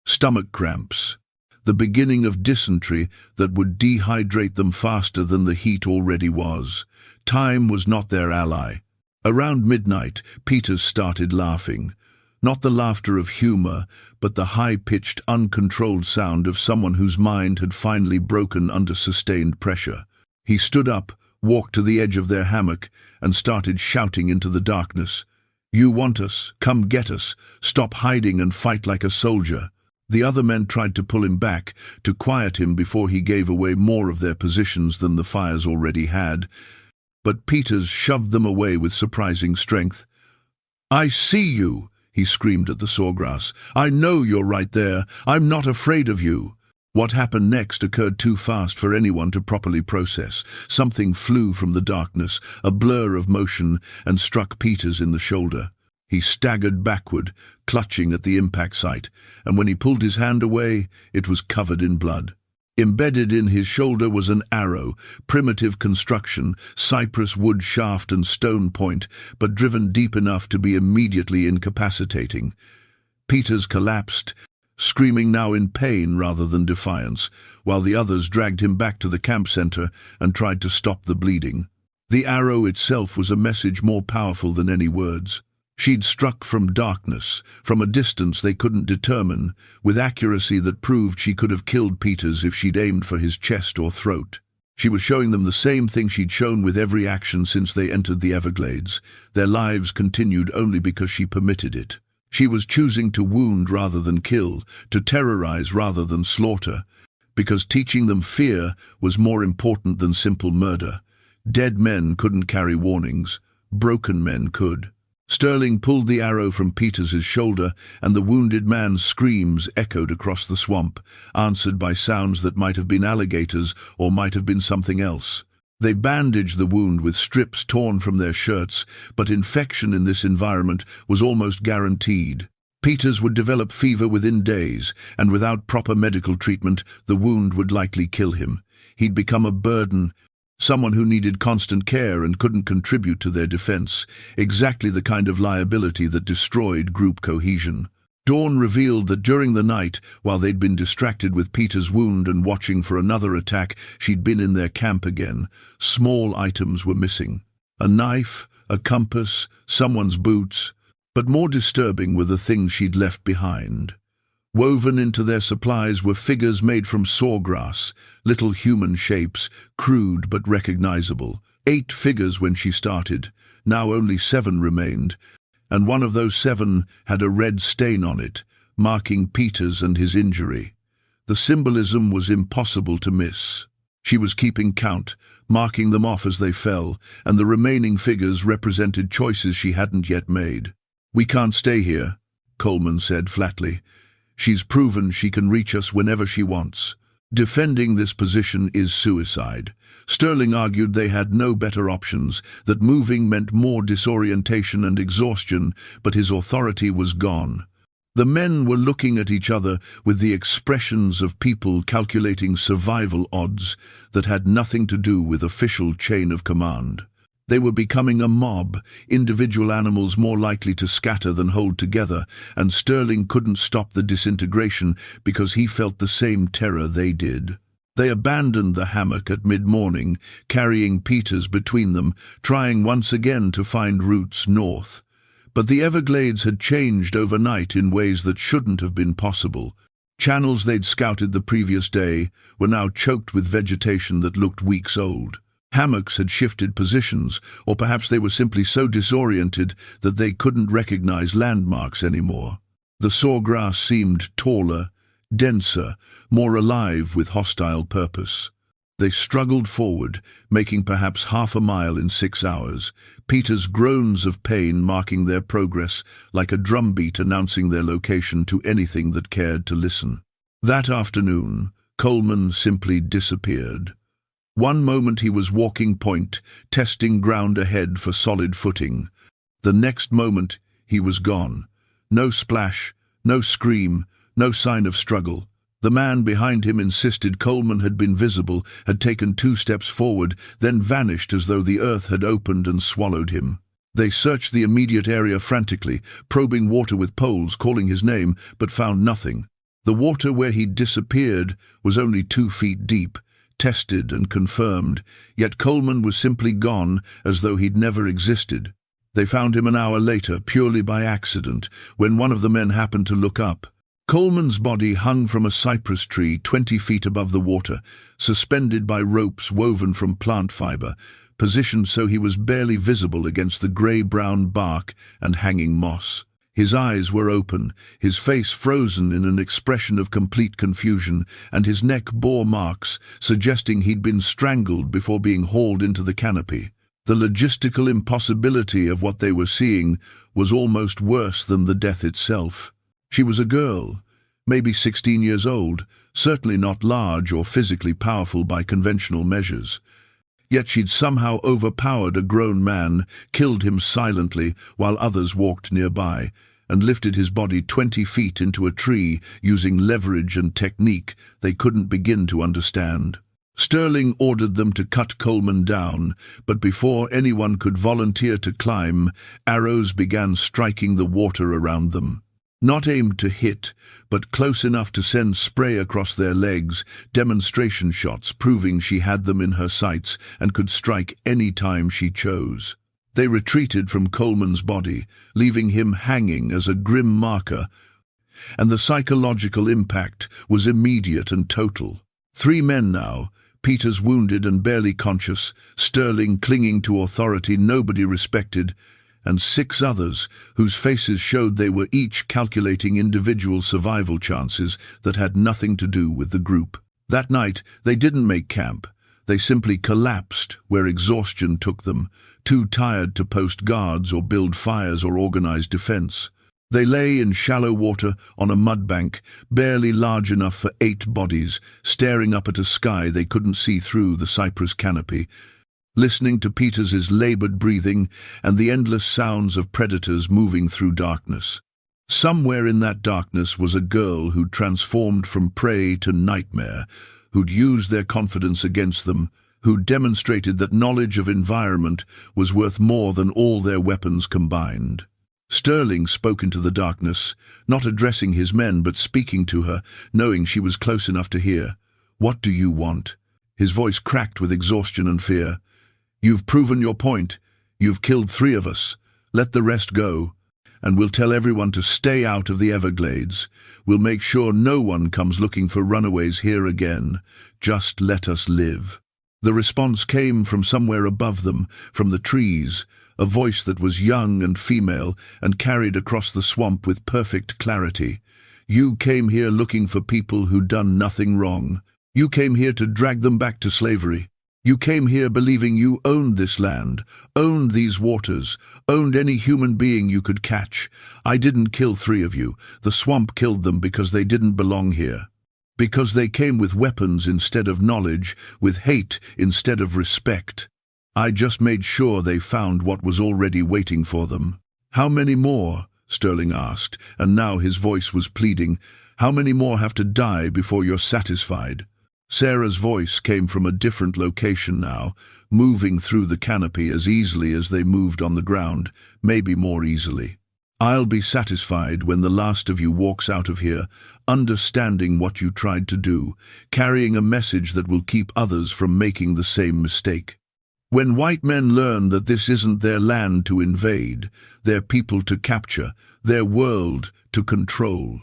stomach cramps, the beginning of dysentery that would dehydrate them faster than the heat already was. Time was not their ally. Around midnight, Peters started laughing. Not the laughter of humor, but the high-pitched, uncontrolled sound of someone whose mind had finally broken under sustained pressure. He stood up, walked to the edge of their hammock, and started shouting into the darkness. "You want us? Come get us. Stop hiding and fight like a soldier." The other men tried to pull him back, to quiet him before he gave away more of their positions than the fires already had. But Peters shoved them away with surprising strength. "I see you," he screamed at the sawgrass. "I know you're right there. I'm not afraid of you." What happened next occurred too fast for anyone to properly process. Something flew from the darkness, a blur of motion, and struck Peters in the shoulder. He staggered backward, clutching at the impact site, and when he pulled his hand away, it was covered in blood. Embedded in his shoulder was an arrow, primitive construction, cypress wood shaft and stone point, but driven deep enough to be immediately incapacitating. Peters collapsed, screaming now in pain rather than defiance, while the others dragged him back to the camp center and tried to stop the bleeding. The arrow itself was a message more powerful than any words. She'd struck from darkness, from a distance they couldn't determine, with accuracy that proved she could have killed Peters if she'd aimed for his chest or throat. She was showing them the same thing she'd shown with every action since they entered the Everglades. Their lives continued only because she permitted it. She was choosing to wound rather than kill, to terrorize rather than slaughter, because teaching them fear was more important than simple murder. Dead men couldn't carry warnings. Broken men could. Sterling pulled the arrow from Peters's shoulder, and the wounded man's screams echoed across the swamp, answered by sounds that might have been alligators or might have been something else. They bandaged the wound with strips torn from their shirts, but infection in this environment was almost guaranteed. Peters would develop fever within days, and without proper medical treatment, the wound would likely kill him. He'd become a burden, someone who needed constant care and couldn't contribute to their defense, exactly the kind of liability that destroyed group cohesion. Dawn revealed that during the night, while they'd been distracted with Peter's wound and watching for another attack, she'd been in their camp again. Small items were missing. A knife, a compass, someone's boots. But more disturbing were the things she'd left behind. Woven into their supplies were figures made from sawgrass, little human shapes, crude but recognizable. 8 figures when she started. Now only 7 remained, and one of those 7 had a red stain on it, marking Peters and his injury. The symbolism was impossible to miss. She was keeping count, marking them off as they fell, and the remaining figures represented choices she hadn't yet made. "We can't stay here," Coleman said flatly. "She's proven she can reach us whenever she wants. Defending this position is suicide." Sterling argued they had no better options, that moving meant more disorientation and exhaustion, but his authority was gone. The men were looking at each other with the expressions of people calculating survival odds that had nothing to do with official chain of command. They were becoming a mob, individual animals more likely to scatter than hold together, and Sterling couldn't stop the disintegration because he felt the same terror they did. They abandoned the hammock at mid-morning, carrying Peters between them, trying once again to find routes north. But the Everglades had changed overnight in ways that shouldn't have been possible. Channels they'd scouted the previous day were now choked with vegetation that looked weeks old. Hammocks had shifted positions, or perhaps they were simply so disoriented that they couldn't recognize landmarks anymore. The sawgrass seemed taller, denser, more alive with hostile purpose. They struggled forward, making perhaps half a mile in 6 hours, Peter's groans of pain marking their progress like a drumbeat announcing their location to anything that cared to listen. That afternoon, Coleman simply disappeared. One moment he was walking point, testing ground ahead for solid footing. The next moment he was gone. No splash, no scream, no sign of struggle. The man behind him insisted Coleman had been visible, had taken 2 steps forward, then vanished as though the earth had opened and swallowed him. They searched the immediate area frantically, probing water with poles, calling his name, but found nothing. The water where he'd disappeared was only 2 feet deep, tested and confirmed, yet Coleman was simply gone as though he'd never existed. They found him an hour later, purely by accident, when one of the men happened to look up. Coleman's body hung from a cypress tree 20 feet above the water, suspended by ropes woven from plant fiber, positioned so he was barely visible against the grey-brown bark and hanging moss. His eyes were open, his face frozen in an expression of complete confusion, and his neck bore marks, suggesting he'd been strangled before being hauled into the canopy. The logistical impossibility of what they were seeing was almost worse than the death itself. She was a girl, maybe 16 years old, certainly not large or physically powerful by conventional measures. Yet she'd somehow overpowered a grown man, killed him silently while others walked nearby, and lifted his body 20 feet into a tree using leverage and technique they couldn't begin to understand. Sterling ordered them to cut Coleman down, but before anyone could volunteer to climb, arrows began striking the water around them. Not aimed to hit, but close enough to send spray across their legs, demonstration shots proving she had them in her sights and could strike any time she chose. They retreated from Coleman's body, leaving him hanging as a grim marker, and the psychological impact was immediate and total. 3 men now, Peters wounded and barely conscious, Sterling clinging to authority nobody respected, and 6 others whose faces showed they were each calculating individual survival chances that had nothing to do with the group. That night, they didn't make camp. They simply collapsed where exhaustion took them, too tired to post guards or build fires or organize defense. They lay in shallow water on a mud bank, barely large enough for 8 bodies, staring up at a sky they couldn't see through the cypress canopy, listening to Peters's labored breathing and the endless sounds of predators moving through darkness. Somewhere in that darkness was a girl who'd transformed from prey to nightmare, who'd used their confidence against them, who'd demonstrated that knowledge of environment was worth more than all their weapons combined. Sterling spoke into the darkness, not addressing his men but speaking to her, knowing she was close enough to hear. "What do you want?" His voice cracked with exhaustion and fear. "You've proven your point. You've killed 3 of us. Let the rest go, and we'll tell everyone to stay out of the Everglades. We'll make sure no one comes looking for runaways here again. Just let us live." The response came from somewhere above them, from the trees, a voice that was young and female and carried across the swamp with perfect clarity. "You came here looking for people who'd done nothing wrong. You came here to drag them back to slavery. You came here believing you owned this land, owned these waters, owned any human being you could catch. I didn't kill 3 of you. The swamp killed them because they didn't belong here. Because they came with weapons instead of knowledge, with hate instead of respect. I just made sure they found what was already waiting for them." "How many more?" Sterling asked, and now his voice was pleading. "How many more have to die before you're satisfied?" Sarah's voice came from a different location now, moving through the canopy as easily as they moved on the ground, maybe more easily. I'll be satisfied when the last of you walks out of here, understanding what you tried to do, carrying a message that will keep others from making the same mistake. When white men learn that this isn't their land to invade, their people to capture, their world to control.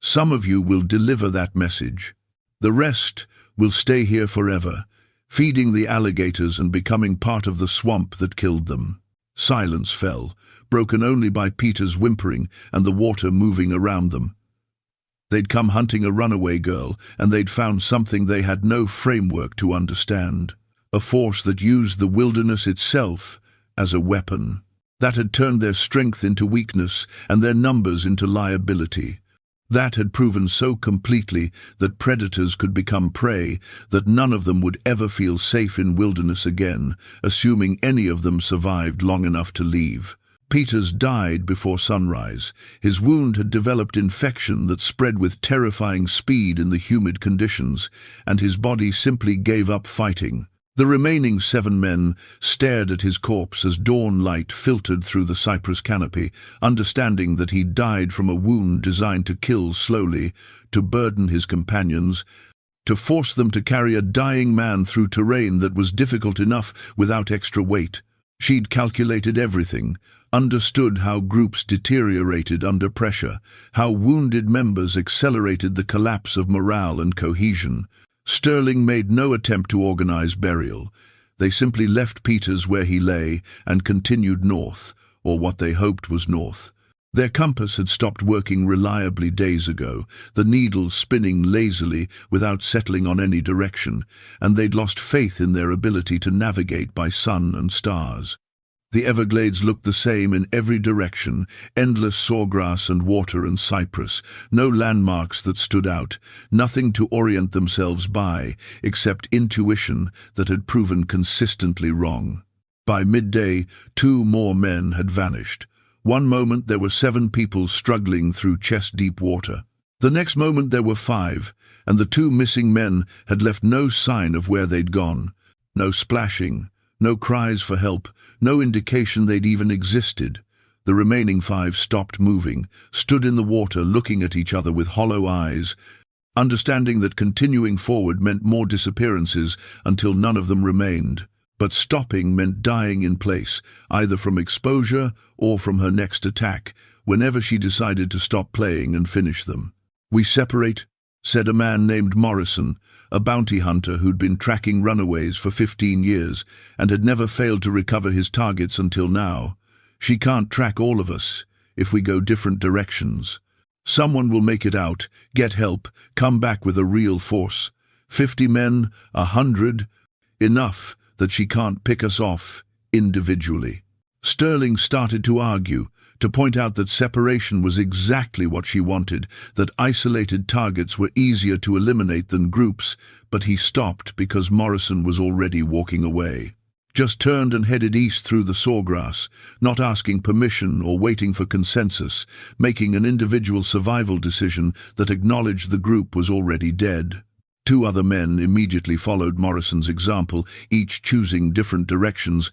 Some of you will deliver that message. The rest will stay here forever, feeding the alligators and becoming part of the swamp that killed them. Silence fell, broken only by Peter's whimpering and the water moving around them. They'd come hunting a runaway girl, and they'd found something they had no framework to understand. A force that used the wilderness itself as a weapon, that had turned their strength into weakness and their numbers into liability. That had proven so completely that predators could become prey, that none of them would ever feel safe in wilderness again, assuming any of them survived long enough to leave. Peters died before sunrise. His wound had developed infection that spread with terrifying speed in the humid conditions, and his body simply gave up fighting. The remaining 7 men stared at his corpse as dawn light filtered through the cypress canopy, understanding that he'd died from a wound designed to kill slowly, to burden his companions, to force them to carry a dying man through terrain that was difficult enough without extra weight. She'd calculated everything, understood how groups deteriorated under pressure, how wounded members accelerated the collapse of morale and cohesion. Sterling made no attempt to organize burial. They simply left Peters where he lay and continued north, or what they hoped was north. Their compass had stopped working reliably days ago, the needle spinning lazily without settling on any direction, and they'd lost faith in their ability to navigate by sun and stars. The Everglades looked the same in every direction, endless sawgrass and water and cypress, no landmarks that stood out, nothing to orient themselves by, except intuition that had proven consistently wrong. By midday, 2 more men had vanished. One moment there were 7 people struggling through chest-deep water. The next moment there were 5, and the 2 missing men had left no sign of where they'd gone. No splashing, no cries for help, no indication they'd even existed. The remaining 5 stopped moving, stood in the water looking at each other with hollow eyes, understanding that continuing forward meant more disappearances until none of them remained. But stopping meant dying in place, either from exposure or from her next attack, whenever she decided to stop playing and finish them. "We separate," said a man named Morrison, a bounty hunter who'd been tracking runaways for 15 years and had never failed to recover his targets until now. "She can't track all of us if we go different directions. Someone will make it out, get help, come back with a real force. 50 men, 100, enough that she can't pick us off individually." Sterling started to argue, to point out that separation was exactly what she wanted, that isolated targets were easier to eliminate than groups, but he stopped because Morrison was already walking away. Just turned and headed east through the sawgrass, not asking permission or waiting for consensus, making an individual survival decision that acknowledged the group was already dead. 2 other men immediately followed Morrison's example, each choosing different directions,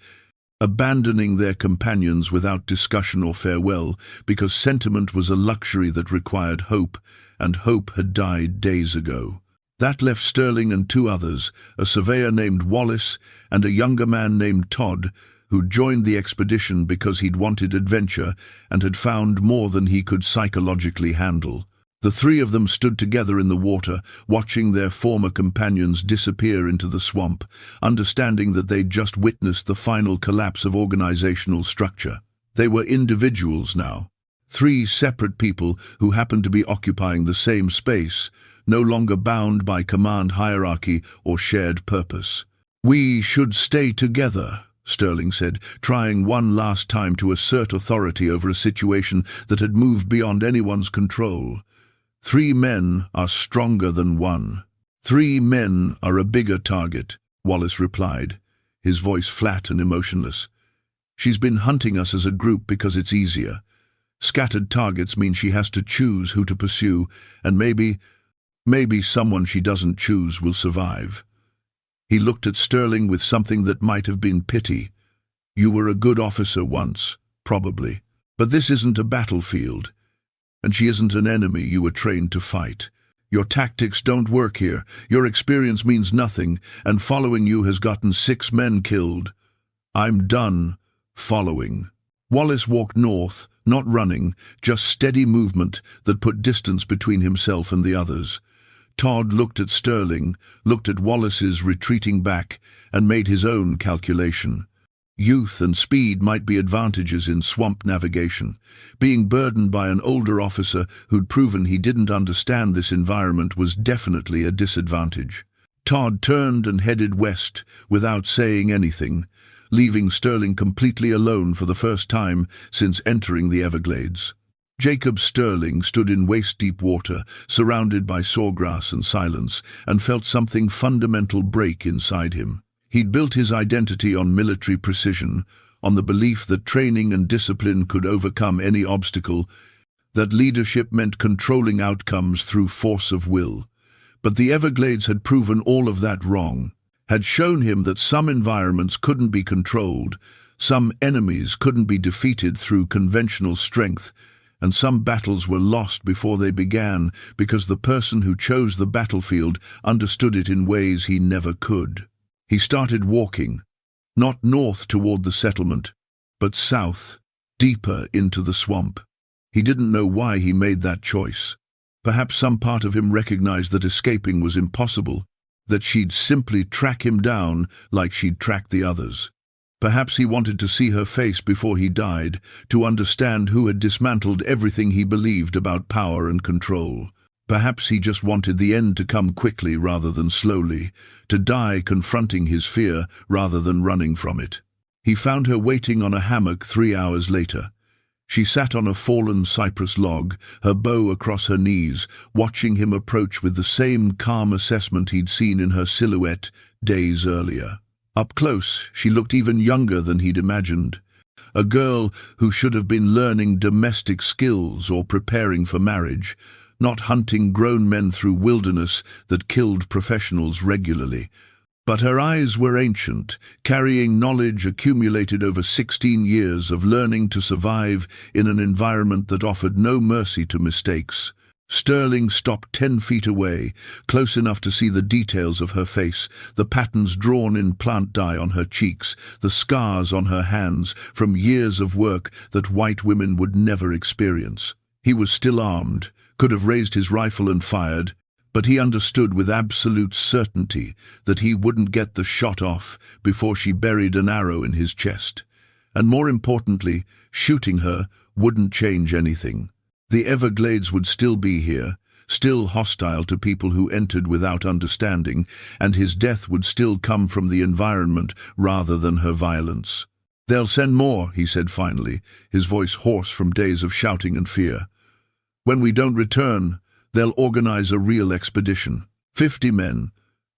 abandoning their companions without discussion or farewell, because sentiment was a luxury that required hope, and hope had died days ago. That left Sterling and 2 others, a surveyor named Wallace and a younger man named Todd, who'd joined the expedition because he'd wanted adventure and had found more than he could psychologically handle. The 3 of them stood together in the water, watching their former companions disappear into the swamp, understanding that they'd just witnessed the final collapse of organizational structure. They were individuals now. 3 separate people who happened to be occupying the same space, no longer bound by command hierarchy or shared purpose. "We should stay together," Sterling said, trying one last time to assert authority over a situation that had moved beyond anyone's control. 3 men are stronger than 1. 3 men are a bigger target, Wallace replied, his voice flat and emotionless. "She's been hunting us as a group because it's easier. Scattered targets mean she has to choose who to pursue, and maybe someone she doesn't choose will survive." He looked at Sterling with something that might have been pity. "You were a good officer once, probably. But this isn't a battlefield, and she isn't an enemy you were trained to fight. Your tactics don't work here, your experience means nothing, and following you has gotten 6 men killed. I'm done following." Wallace walked north, not running, just steady movement that put distance between himself and the others. Todd looked at Sterling, looked at Wallace's retreating back, and made his own calculation. Youth and speed might be advantages in swamp navigation. Being burdened by an older officer who'd proven he didn't understand this environment was definitely a disadvantage. Todd turned and headed west without saying anything, leaving Sterling completely alone for the first time since entering the Everglades. Jacob Sterling stood in waist-deep water, surrounded by sawgrass and silence, and felt something fundamental break inside him. He'd built his identity on military precision, on the belief that training and discipline could overcome any obstacle, that leadership meant controlling outcomes through force of will. But the Everglades had proven all of that wrong, had shown him that some environments couldn't be controlled, some enemies couldn't be defeated through conventional strength, and some battles were lost before they began because the person who chose the battlefield understood it in ways he never could. He started walking, not north toward the settlement, but south, deeper into the swamp. He didn't know why he made that choice. Perhaps some part of him recognized that escaping was impossible, that she'd simply track him down like she'd tracked the others. Perhaps he wanted to see her face before he died, to understand who had dismantled everything he believed about power and control. Perhaps he just wanted the end to come quickly rather than slowly, to die confronting his fear rather than running from it. He found her waiting on a hammock 3 hours later. She sat on a fallen cypress log, her bow across her knees, watching him approach with the same calm assessment he'd seen in her silhouette days earlier. Up close, she looked even younger than he'd imagined. A girl who should have been learning domestic skills or preparing for marriage, not hunting grown men through wilderness that killed professionals regularly. But her eyes were ancient, carrying knowledge accumulated over 16 years of learning to survive in an environment that offered no mercy to mistakes. Sterling stopped 10 feet away, close enough to see the details of her face, the patterns drawn in plant dye on her cheeks, the scars on her hands from years of work that white women would never experience. He was still armed, could have raised his rifle and fired, but he understood with absolute certainty that he wouldn't get the shot off before she buried an arrow in his chest. And more importantly, shooting her wouldn't change anything. The Everglades would still be here, still hostile to people who entered without understanding, and his death would still come from the environment rather than her violence. "They'll send more," he said finally, his voice hoarse from days of shouting and fear. "When we don't return, they'll organize a real expedition. 50 men,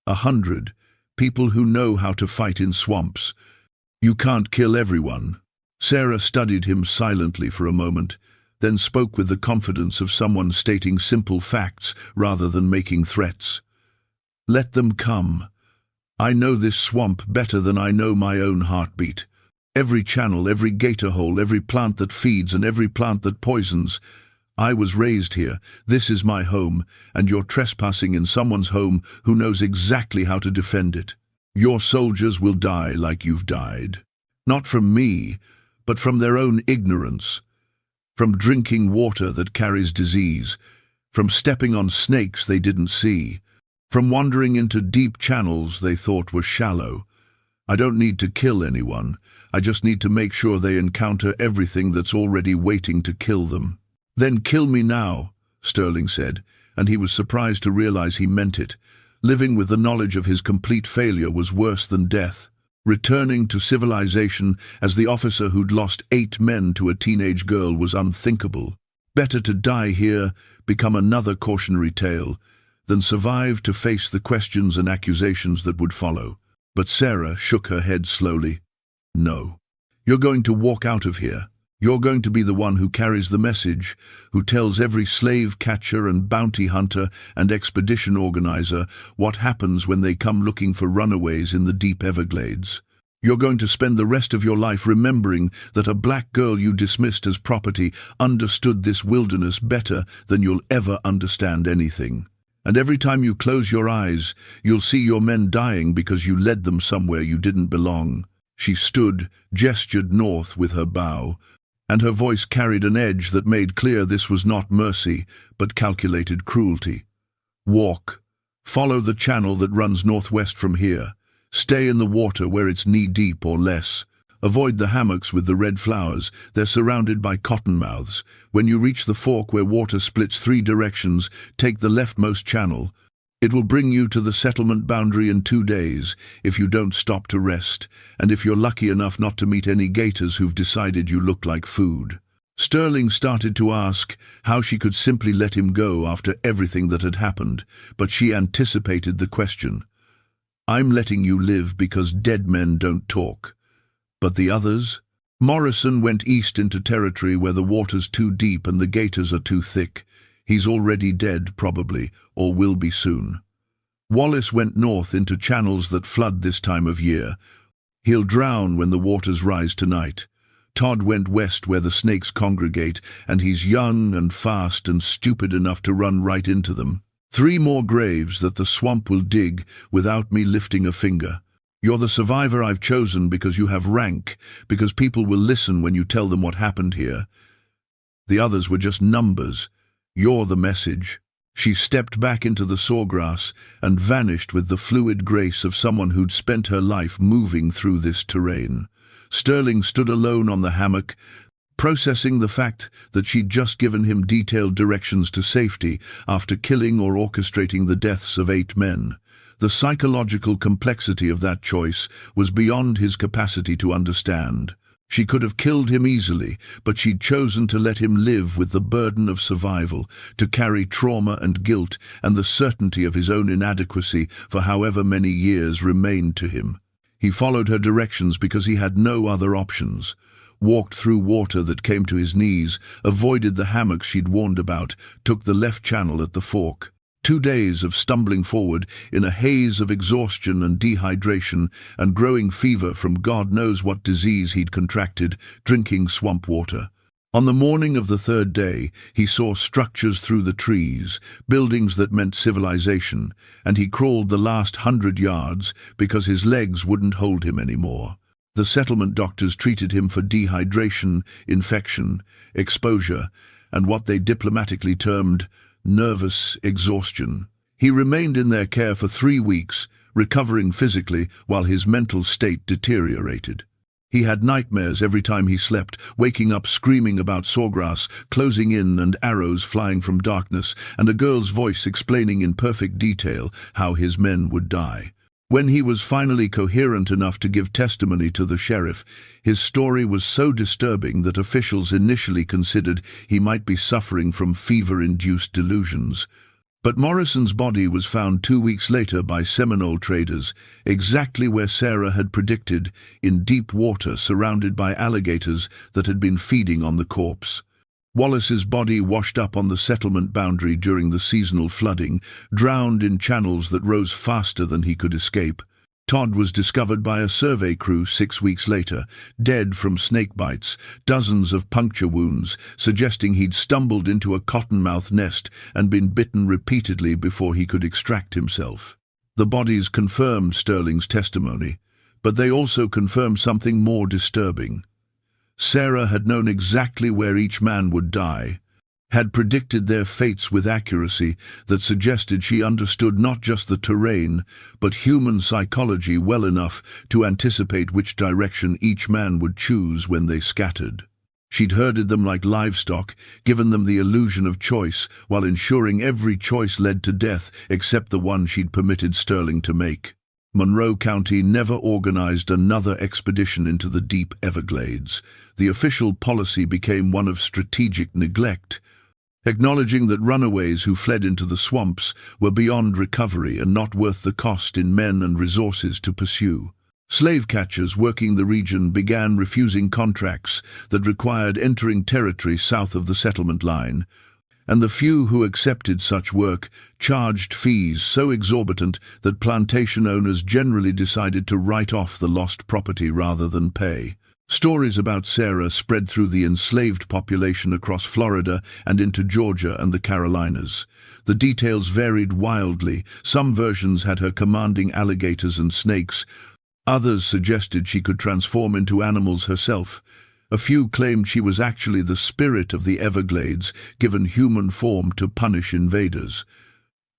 100, people who know how to fight in swamps. You can't kill everyone." Sarah studied him silently for a moment, then spoke with the confidence of someone stating simple facts rather than making threats. "Let them come. I know this swamp better than I know my own heartbeat. Every channel, every gator hole, every plant that feeds and every plant that poisons. I was raised here, this is my home, and you're trespassing in someone's home who knows exactly how to defend it. Your soldiers will die like you've died. Not from me, but from their own ignorance. From drinking water that carries disease. From stepping on snakes they didn't see. From wandering into deep channels they thought were shallow. I don't need to kill anyone. I just need to make sure they encounter everything that's already waiting to kill them." "Then kill me now," Sterling said, and he was surprised to realize he meant it. Living with the knowledge of his complete failure was worse than death. Returning to civilization as the officer who'd lost 8 men to a teenage girl was unthinkable. Better to die here, become another cautionary tale, than survive to face the questions and accusations that would follow. But Sarah shook her head slowly. "No. You're going to walk out of here. You're going to be the one who carries the message, who tells every slave catcher and bounty hunter and expedition organizer what happens when they come looking for runaways in the deep Everglades. You're going to spend the rest of your life remembering that a black girl you dismissed as property understood this wilderness better than you'll ever understand anything. And every time you close your eyes, you'll see your men dying because you led them somewhere you didn't belong." She stood, gestured north with her bow, and her voice carried an edge that made clear this was not mercy, but calculated cruelty. "Walk. Follow the channel that runs northwest from here. Stay in the water where it's knee-deep or less. Avoid the hammocks with the red flowers. They're surrounded by cottonmouths. When you reach the fork where water splits 3 directions, take the leftmost channel. It will bring you to the settlement boundary in 2 days, if you don't stop to rest, and if you're lucky enough not to meet any gators who've decided you look like food." Sterling started to ask how she could simply let him go after everything that had happened, but she anticipated the question. "I'm letting you live because dead men don't talk. But the others?" "Morrison went east into territory where the water's too deep and the gators are too thick. He's already dead, probably, or will be soon. Wallace went north into channels that flood this time of year. He'll drown when the waters rise tonight. Todd went west where the snakes congregate, and he's young and fast and stupid enough to run right into them. 3 more graves that the swamp will dig without me lifting a finger. You're the survivor I've chosen because you have rank, because people will listen when you tell them what happened here. The others were just numbers. You're the message." She stepped back into the sawgrass and vanished with the fluid grace of someone who'd spent her life moving through this terrain. Sterling stood alone on the hammock, processing the fact that she'd just given him detailed directions to safety after killing or orchestrating the deaths of 8 men. The psychological complexity of that choice was beyond his capacity to understand. She could have killed him easily, but she'd chosen to let him live with the burden of survival, to carry trauma and guilt and the certainty of his own inadequacy for however many years remained to him. He followed her directions because he had no other options. Walked through water that came to his knees, avoided the hammocks she'd warned about, took the left channel at the fork. 2 days of stumbling forward in a haze of exhaustion and dehydration and growing fever from God knows what disease he'd contracted, drinking swamp water. On the morning of the 3rd day, he saw structures through the trees, buildings that meant civilization, and he crawled the last 100 yards because his legs wouldn't hold him anymore. The settlement doctors treated him for dehydration, infection, exposure, and what they diplomatically termed nervous exhaustion. He remained in their care for 3 weeks, recovering physically while his mental state deteriorated. He had nightmares every time he slept, waking up screaming about sawgrass, closing in and arrows flying from darkness, and a girl's voice explaining in perfect detail how his men would die. When he was finally coherent enough to give testimony to the sheriff, his story was so disturbing that officials initially considered he might be suffering from fever-induced delusions. But Morrison's body was found 2 weeks later by Seminole traders, exactly where Sarah had predicted, in deep water surrounded by alligators that had been feeding on the corpse. Wallace's body washed up on the settlement boundary during the seasonal flooding, drowned in channels that rose faster than he could escape. Todd was discovered by a survey crew 6 weeks later, dead from snake bites, dozens of puncture wounds, suggesting he'd stumbled into a cottonmouth nest and been bitten repeatedly before he could extract himself. The bodies confirmed Sterling's testimony, but they also confirmed something more disturbing. Sarah had known exactly where each man would die, had predicted their fates with accuracy that suggested she understood not just the terrain, but human psychology well enough to anticipate which direction each man would choose when they scattered. She'd herded them like livestock, given them the illusion of choice, while ensuring every choice led to death except the one she'd permitted Sterling to make. Monroe County never organized another expedition into the deep Everglades. The official policy became one of strategic neglect, acknowledging that runaways who fled into the swamps were beyond recovery and not worth the cost in men and resources to pursue. Slave catchers working the region began refusing contracts that required entering territory south of the settlement line, and the few who accepted such work charged fees so exorbitant that plantation owners generally decided to write off the lost property rather than pay. Stories about Sarah spread through the enslaved population across Florida and into Georgia and the Carolinas. The details varied wildly. Some versions had her commanding alligators and snakes. Others suggested she could transform into animals herself. A few claimed she was actually the spirit of the Everglades, given human form to punish invaders.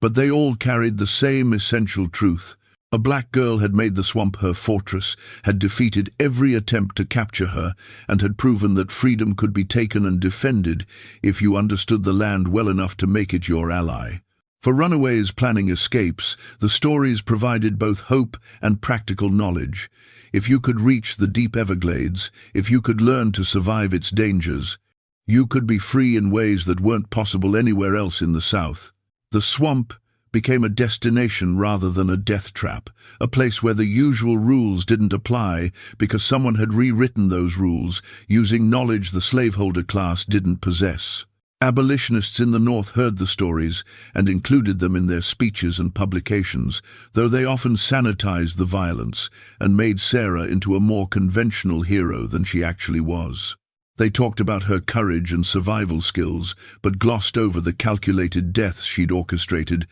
But they all carried the same essential truth. A black girl had made the swamp her fortress, had defeated every attempt to capture her, and had proven that freedom could be taken and defended if you understood the land well enough to make it your ally. For runaways planning escapes, the stories provided both hope and practical knowledge. If you could reach the deep Everglades, if you could learn to survive its dangers, you could be free in ways that weren't possible anywhere else in the South. The swamp became a destination rather than a death trap, a place where the usual rules didn't apply because someone had rewritten those rules using knowledge the slaveholder class didn't possess. Abolitionists in the North heard the stories and included them in their speeches and publications, though they often sanitized the violence and made Sarah into a more conventional hero than she actually was. They talked about her courage and survival skills, but glossed over the calculated deaths she'd orchestrated,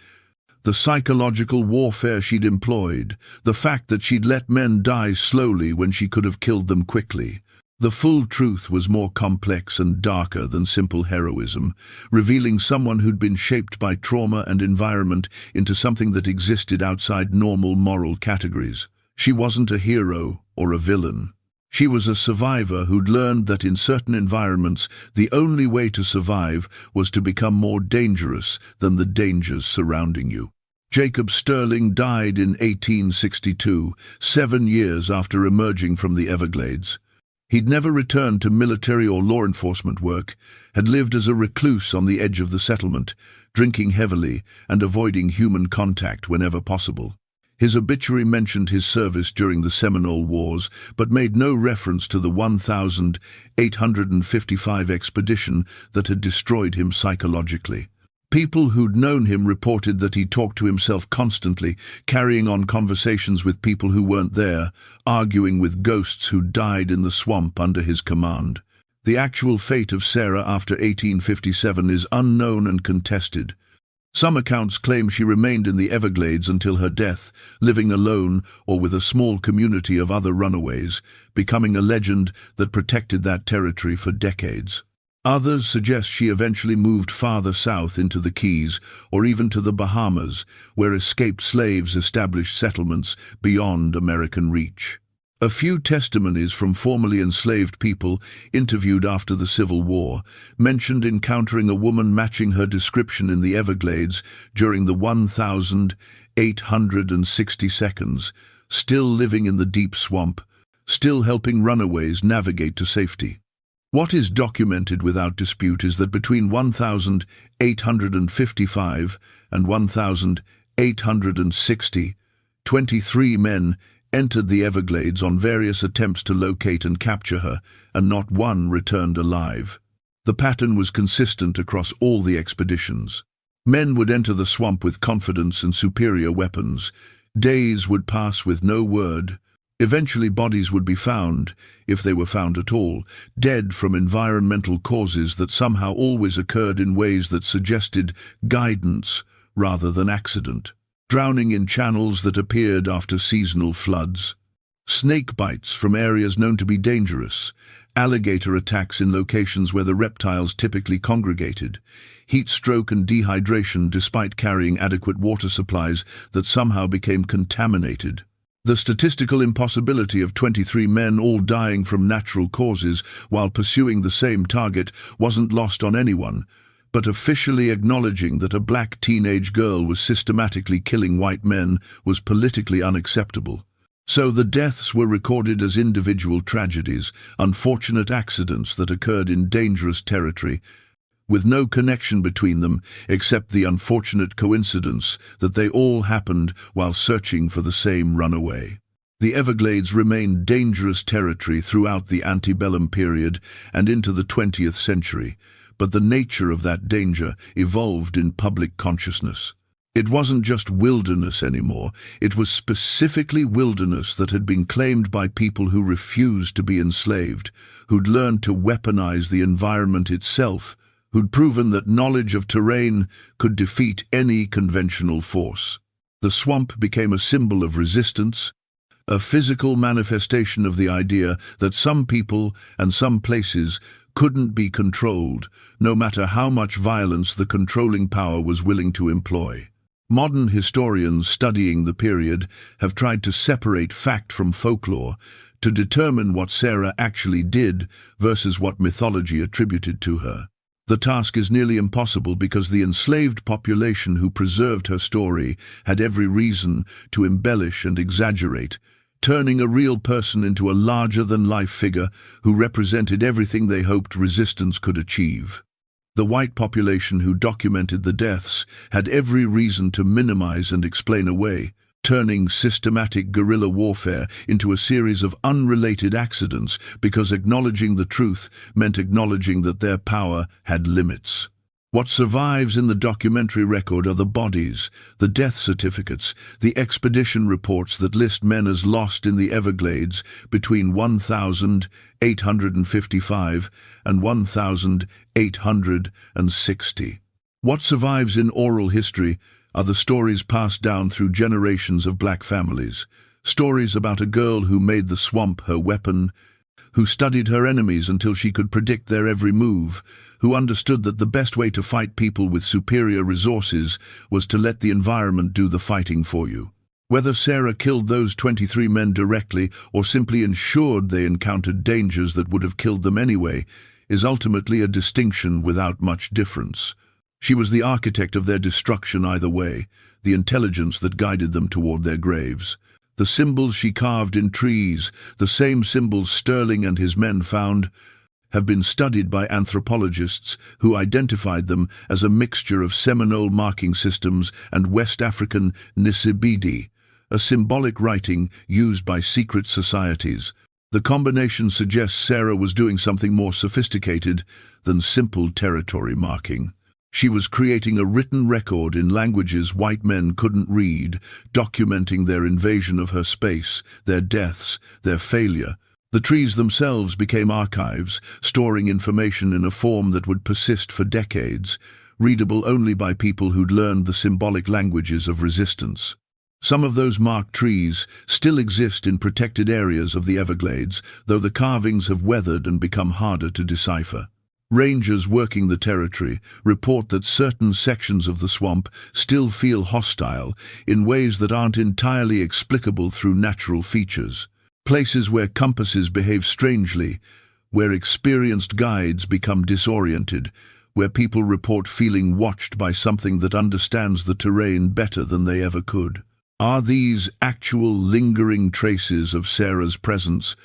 the psychological warfare she'd employed, the fact that she'd let men die slowly when she could have killed them quickly. The full truth was more complex and darker than simple heroism, revealing someone who'd been shaped by trauma and environment into something that existed outside normal moral categories. She wasn't a hero or a villain. She was a survivor who'd learned that in certain environments, the only way to survive was to become more dangerous than the dangers surrounding you. Jacob Sterling died in 1862, 7 years after emerging from the Everglades. He'd never returned to military or law enforcement work, had lived as a recluse on the edge of the settlement, drinking heavily and avoiding human contact whenever possible. His obituary mentioned his service during the Seminole Wars, but made no reference to the 1855 expedition that had destroyed him psychologically. People who'd known him reported that he talked to himself constantly, carrying on conversations with people who weren't there, arguing with ghosts who died in the swamp under his command. The actual fate of Sarah after 1857 is unknown and contested. Some accounts claim she remained in the Everglades until her death, living alone or with a small community of other runaways, becoming a legend that protected that territory for decades. Others suggest she eventually moved farther south into the Keys or even to the Bahamas, where escaped slaves established settlements beyond American reach. A few testimonies from formerly enslaved people interviewed after the Civil War mentioned encountering a woman matching her description in the Everglades during the 1,860 seconds, still living in the deep swamp, still helping runaways navigate to safety. What is documented without dispute is that between 1,855 and 1,860, 23 men entered the Everglades on various attempts to locate and capture her, and not one returned alive. The pattern was consistent across all the expeditions. Men would enter the swamp with confidence and superior weapons. Days would pass with no word. Eventually bodies would be found, if they were found at all, dead from environmental causes that somehow always occurred in ways that suggested guidance rather than accident. Drowning in channels that appeared after seasonal floods. Snake bites from areas known to be dangerous. Alligator attacks in locations where the reptiles typically congregated. Heat stroke and dehydration despite carrying adequate water supplies that somehow became contaminated. The statistical impossibility of 23 men all dying from natural causes while pursuing the same target wasn't lost on anyone, but officially acknowledging that a black teenage girl was systematically killing white men was politically unacceptable. So the deaths were recorded as individual tragedies, unfortunate accidents that occurred in dangerous territory, with no connection between them except the unfortunate coincidence that they all happened while searching for the same runaway. The Everglades remained dangerous territory throughout the antebellum period and into the 20th century, but the nature of that danger evolved in public consciousness. It wasn't just wilderness anymore, it was specifically wilderness that had been claimed by people who refused to be enslaved, who'd learned to weaponize the environment itself, who'd proven that knowledge of terrain could defeat any conventional force. The swamp became a symbol of resistance, a physical manifestation of the idea that some people and some places couldn't be controlled, no matter how much violence the controlling power was willing to employ. Modern historians studying the period have tried to separate fact from folklore to determine what Sarah actually did versus what mythology attributed to her. The task is nearly impossible because the enslaved population who preserved her story had every reason to embellish and exaggerate, turning a real person into a larger-than-life figure who represented everything they hoped resistance could achieve. The white population who documented the deaths had every reason to minimize and explain away, turning systematic guerrilla warfare into a series of unrelated accidents because acknowledging the truth meant acknowledging that their power had limits. What survives in the documentary record are the bodies, the death certificates, the expedition reports that list men as lost in the Everglades between 1,855 and 1,860. What survives in oral history are the stories passed down through generations of black families, stories about a girl who made the swamp her weapon, who studied her enemies until she could predict their every move, who understood that the best way to fight people with superior resources was to let the environment do the fighting for you. Whether Sarah killed those 23 men directly or simply ensured they encountered dangers that would have killed them anyway is ultimately a distinction without much difference. She was the architect of their destruction either way, the intelligence that guided them toward their graves. The symbols she carved in trees, the same symbols Sterling and his men found, have been studied by anthropologists who identified them as a mixture of Seminole marking systems and West African Nisibidi, a symbolic writing used by secret societies. The combination suggests Sarah was doing something more sophisticated than simple territory marking. She was creating a written record in languages white men couldn't read, documenting their invasion of her space, their deaths, their failure. The trees themselves became archives, storing information in a form that would persist for decades, readable only by people who'd learned the symbolic languages of resistance. Some of those marked trees still exist in protected areas of the Everglades, though the carvings have weathered and become harder to decipher. Rangers working the territory report that certain sections of the swamp still feel hostile in ways that aren't entirely explicable through natural features. Places where compasses behave strangely, where experienced guides become disoriented, where people report feeling watched by something that understands the terrain better than they ever could. Are these actual lingering traces of Sarah's presence,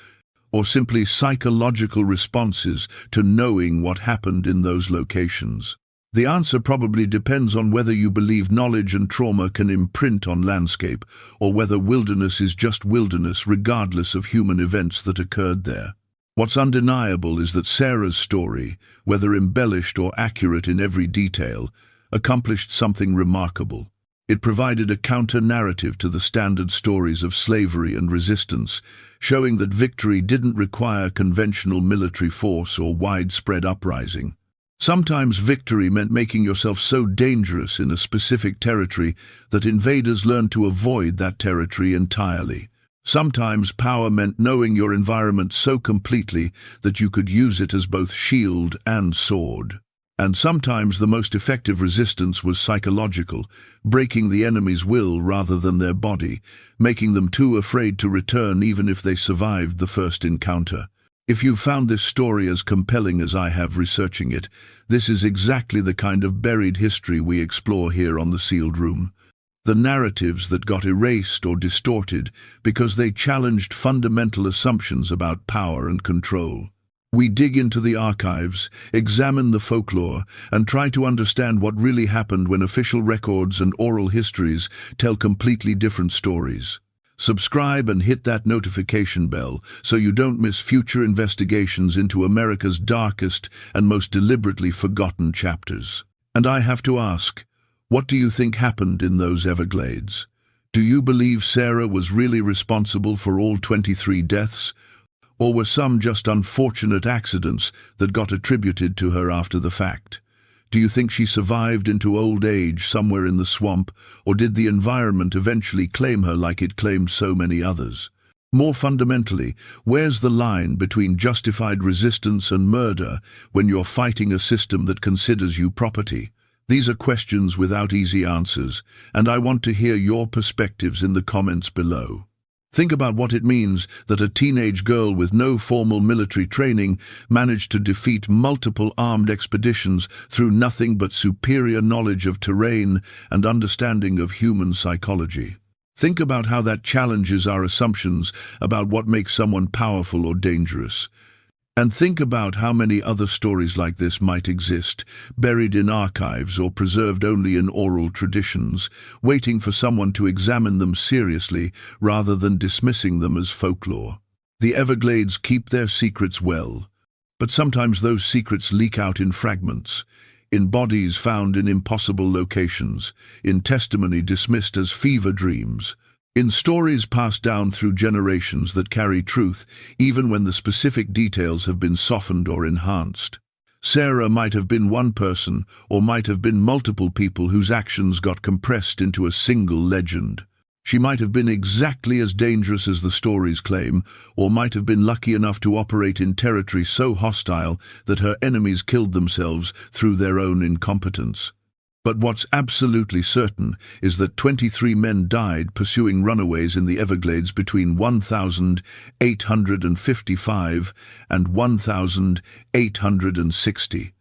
or simply psychological responses to knowing what happened in those locations? The answer probably depends on whether you believe knowledge and trauma can imprint on landscape, or whether wilderness is just wilderness regardless of human events that occurred there. What's undeniable is that Sarah's story, whether embellished or accurate in every detail, accomplished something remarkable. It provided a counter-narrative to the standard stories of slavery and resistance, showing that victory didn't require conventional military force or widespread uprising. Sometimes victory meant making yourself so dangerous in a specific territory that invaders learned to avoid that territory entirely. Sometimes power meant knowing your environment so completely that you could use it as both shield and sword. And sometimes the most effective resistance was psychological, breaking the enemy's will rather than their body, making them too afraid to return even if they survived the first encounter. If you found this story as compelling as I have researching it, this is exactly the kind of buried history we explore here on The Sealed Room. The narratives that got erased or distorted because they challenged fundamental assumptions about power and control. We dig into the archives, examine the folklore, and try to understand what really happened when official records and oral histories tell completely different stories. Subscribe and hit that notification bell so you don't miss future investigations into America's darkest and most deliberately forgotten chapters. And I have to ask, what do you think happened in those Everglades? Do you believe Sarah was really responsible for all 23 deaths, or were some just unfortunate accidents that got attributed to her after the fact? Do you think she survived into old age somewhere in the swamp, or did the environment eventually claim her like it claimed so many others? More fundamentally, where's the line between justified resistance and murder when you're fighting a system that considers you property? These are questions without easy answers, and I want to hear your perspectives in the comments below. Think about what it means that a teenage girl with no formal military training managed to defeat multiple armed expeditions through nothing but superior knowledge of terrain and understanding of human psychology. Think about how that challenges our assumptions about what makes someone powerful or dangerous. And think about how many other stories like this might exist, buried in archives or preserved only in oral traditions, waiting for someone to examine them seriously rather than dismissing them as folklore. The Everglades keep their secrets well, but sometimes those secrets leak out in fragments, in bodies found in impossible locations, in testimony dismissed as fever dreams, in stories passed down through generations that carry truth even when the specific details have been softened or enhanced. Sarah might have been one person, or might have been multiple people whose actions got compressed into a single legend. She might have been exactly as dangerous as the stories claim, or might have been lucky enough to operate in territory so hostile that her enemies killed themselves through their own incompetence. But what's absolutely certain is that 23 men died pursuing runaways in the Everglades between 1855 and 1860.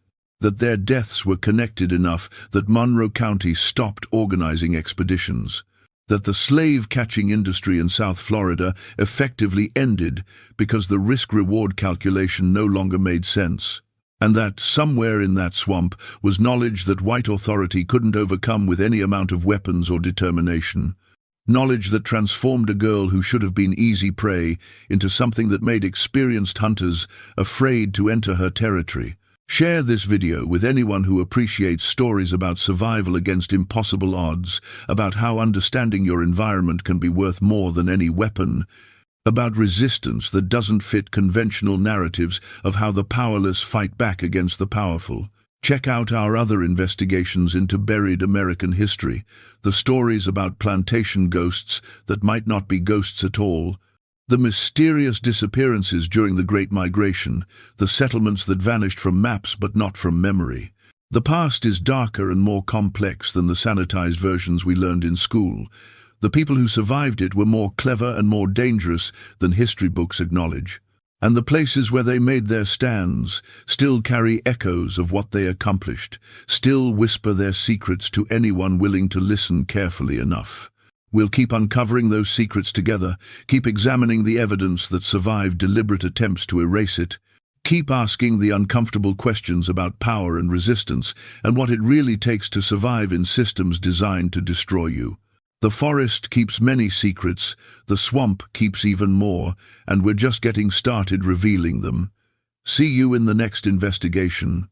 That their deaths were connected enough that Monroe County stopped organizing expeditions. That the slave-catching industry in South Florida effectively ended because the risk-reward calculation no longer made sense. And that somewhere in that swamp was knowledge that white authority couldn't overcome with any amount of weapons or determination. Knowledge that transformed a girl who should have been easy prey into something that made experienced hunters afraid to enter her territory. Share this video with anyone who appreciates stories about survival against impossible odds, about how understanding your environment can be worth more than any weapon, about resistance that doesn't fit conventional narratives of how the powerless fight back against the powerful. Check out our other investigations into buried American history, the stories about plantation ghosts that might not be ghosts at all, the mysterious disappearances during the Great Migration, the settlements that vanished from maps but not from memory. The past is darker and more complex than the sanitized versions we learned in school. The people who survived it were more clever and more dangerous than history books acknowledge. And the places where they made their stands still carry echoes of what they accomplished, still whisper their secrets to anyone willing to listen carefully enough. We'll keep uncovering those secrets together, keep examining the evidence that survived deliberate attempts to erase it, keep asking the uncomfortable questions about power and resistance and what it really takes to survive in systems designed to destroy you. The forest keeps many secrets, the swamp keeps even more, and we're just getting started revealing them. See you in the next investigation.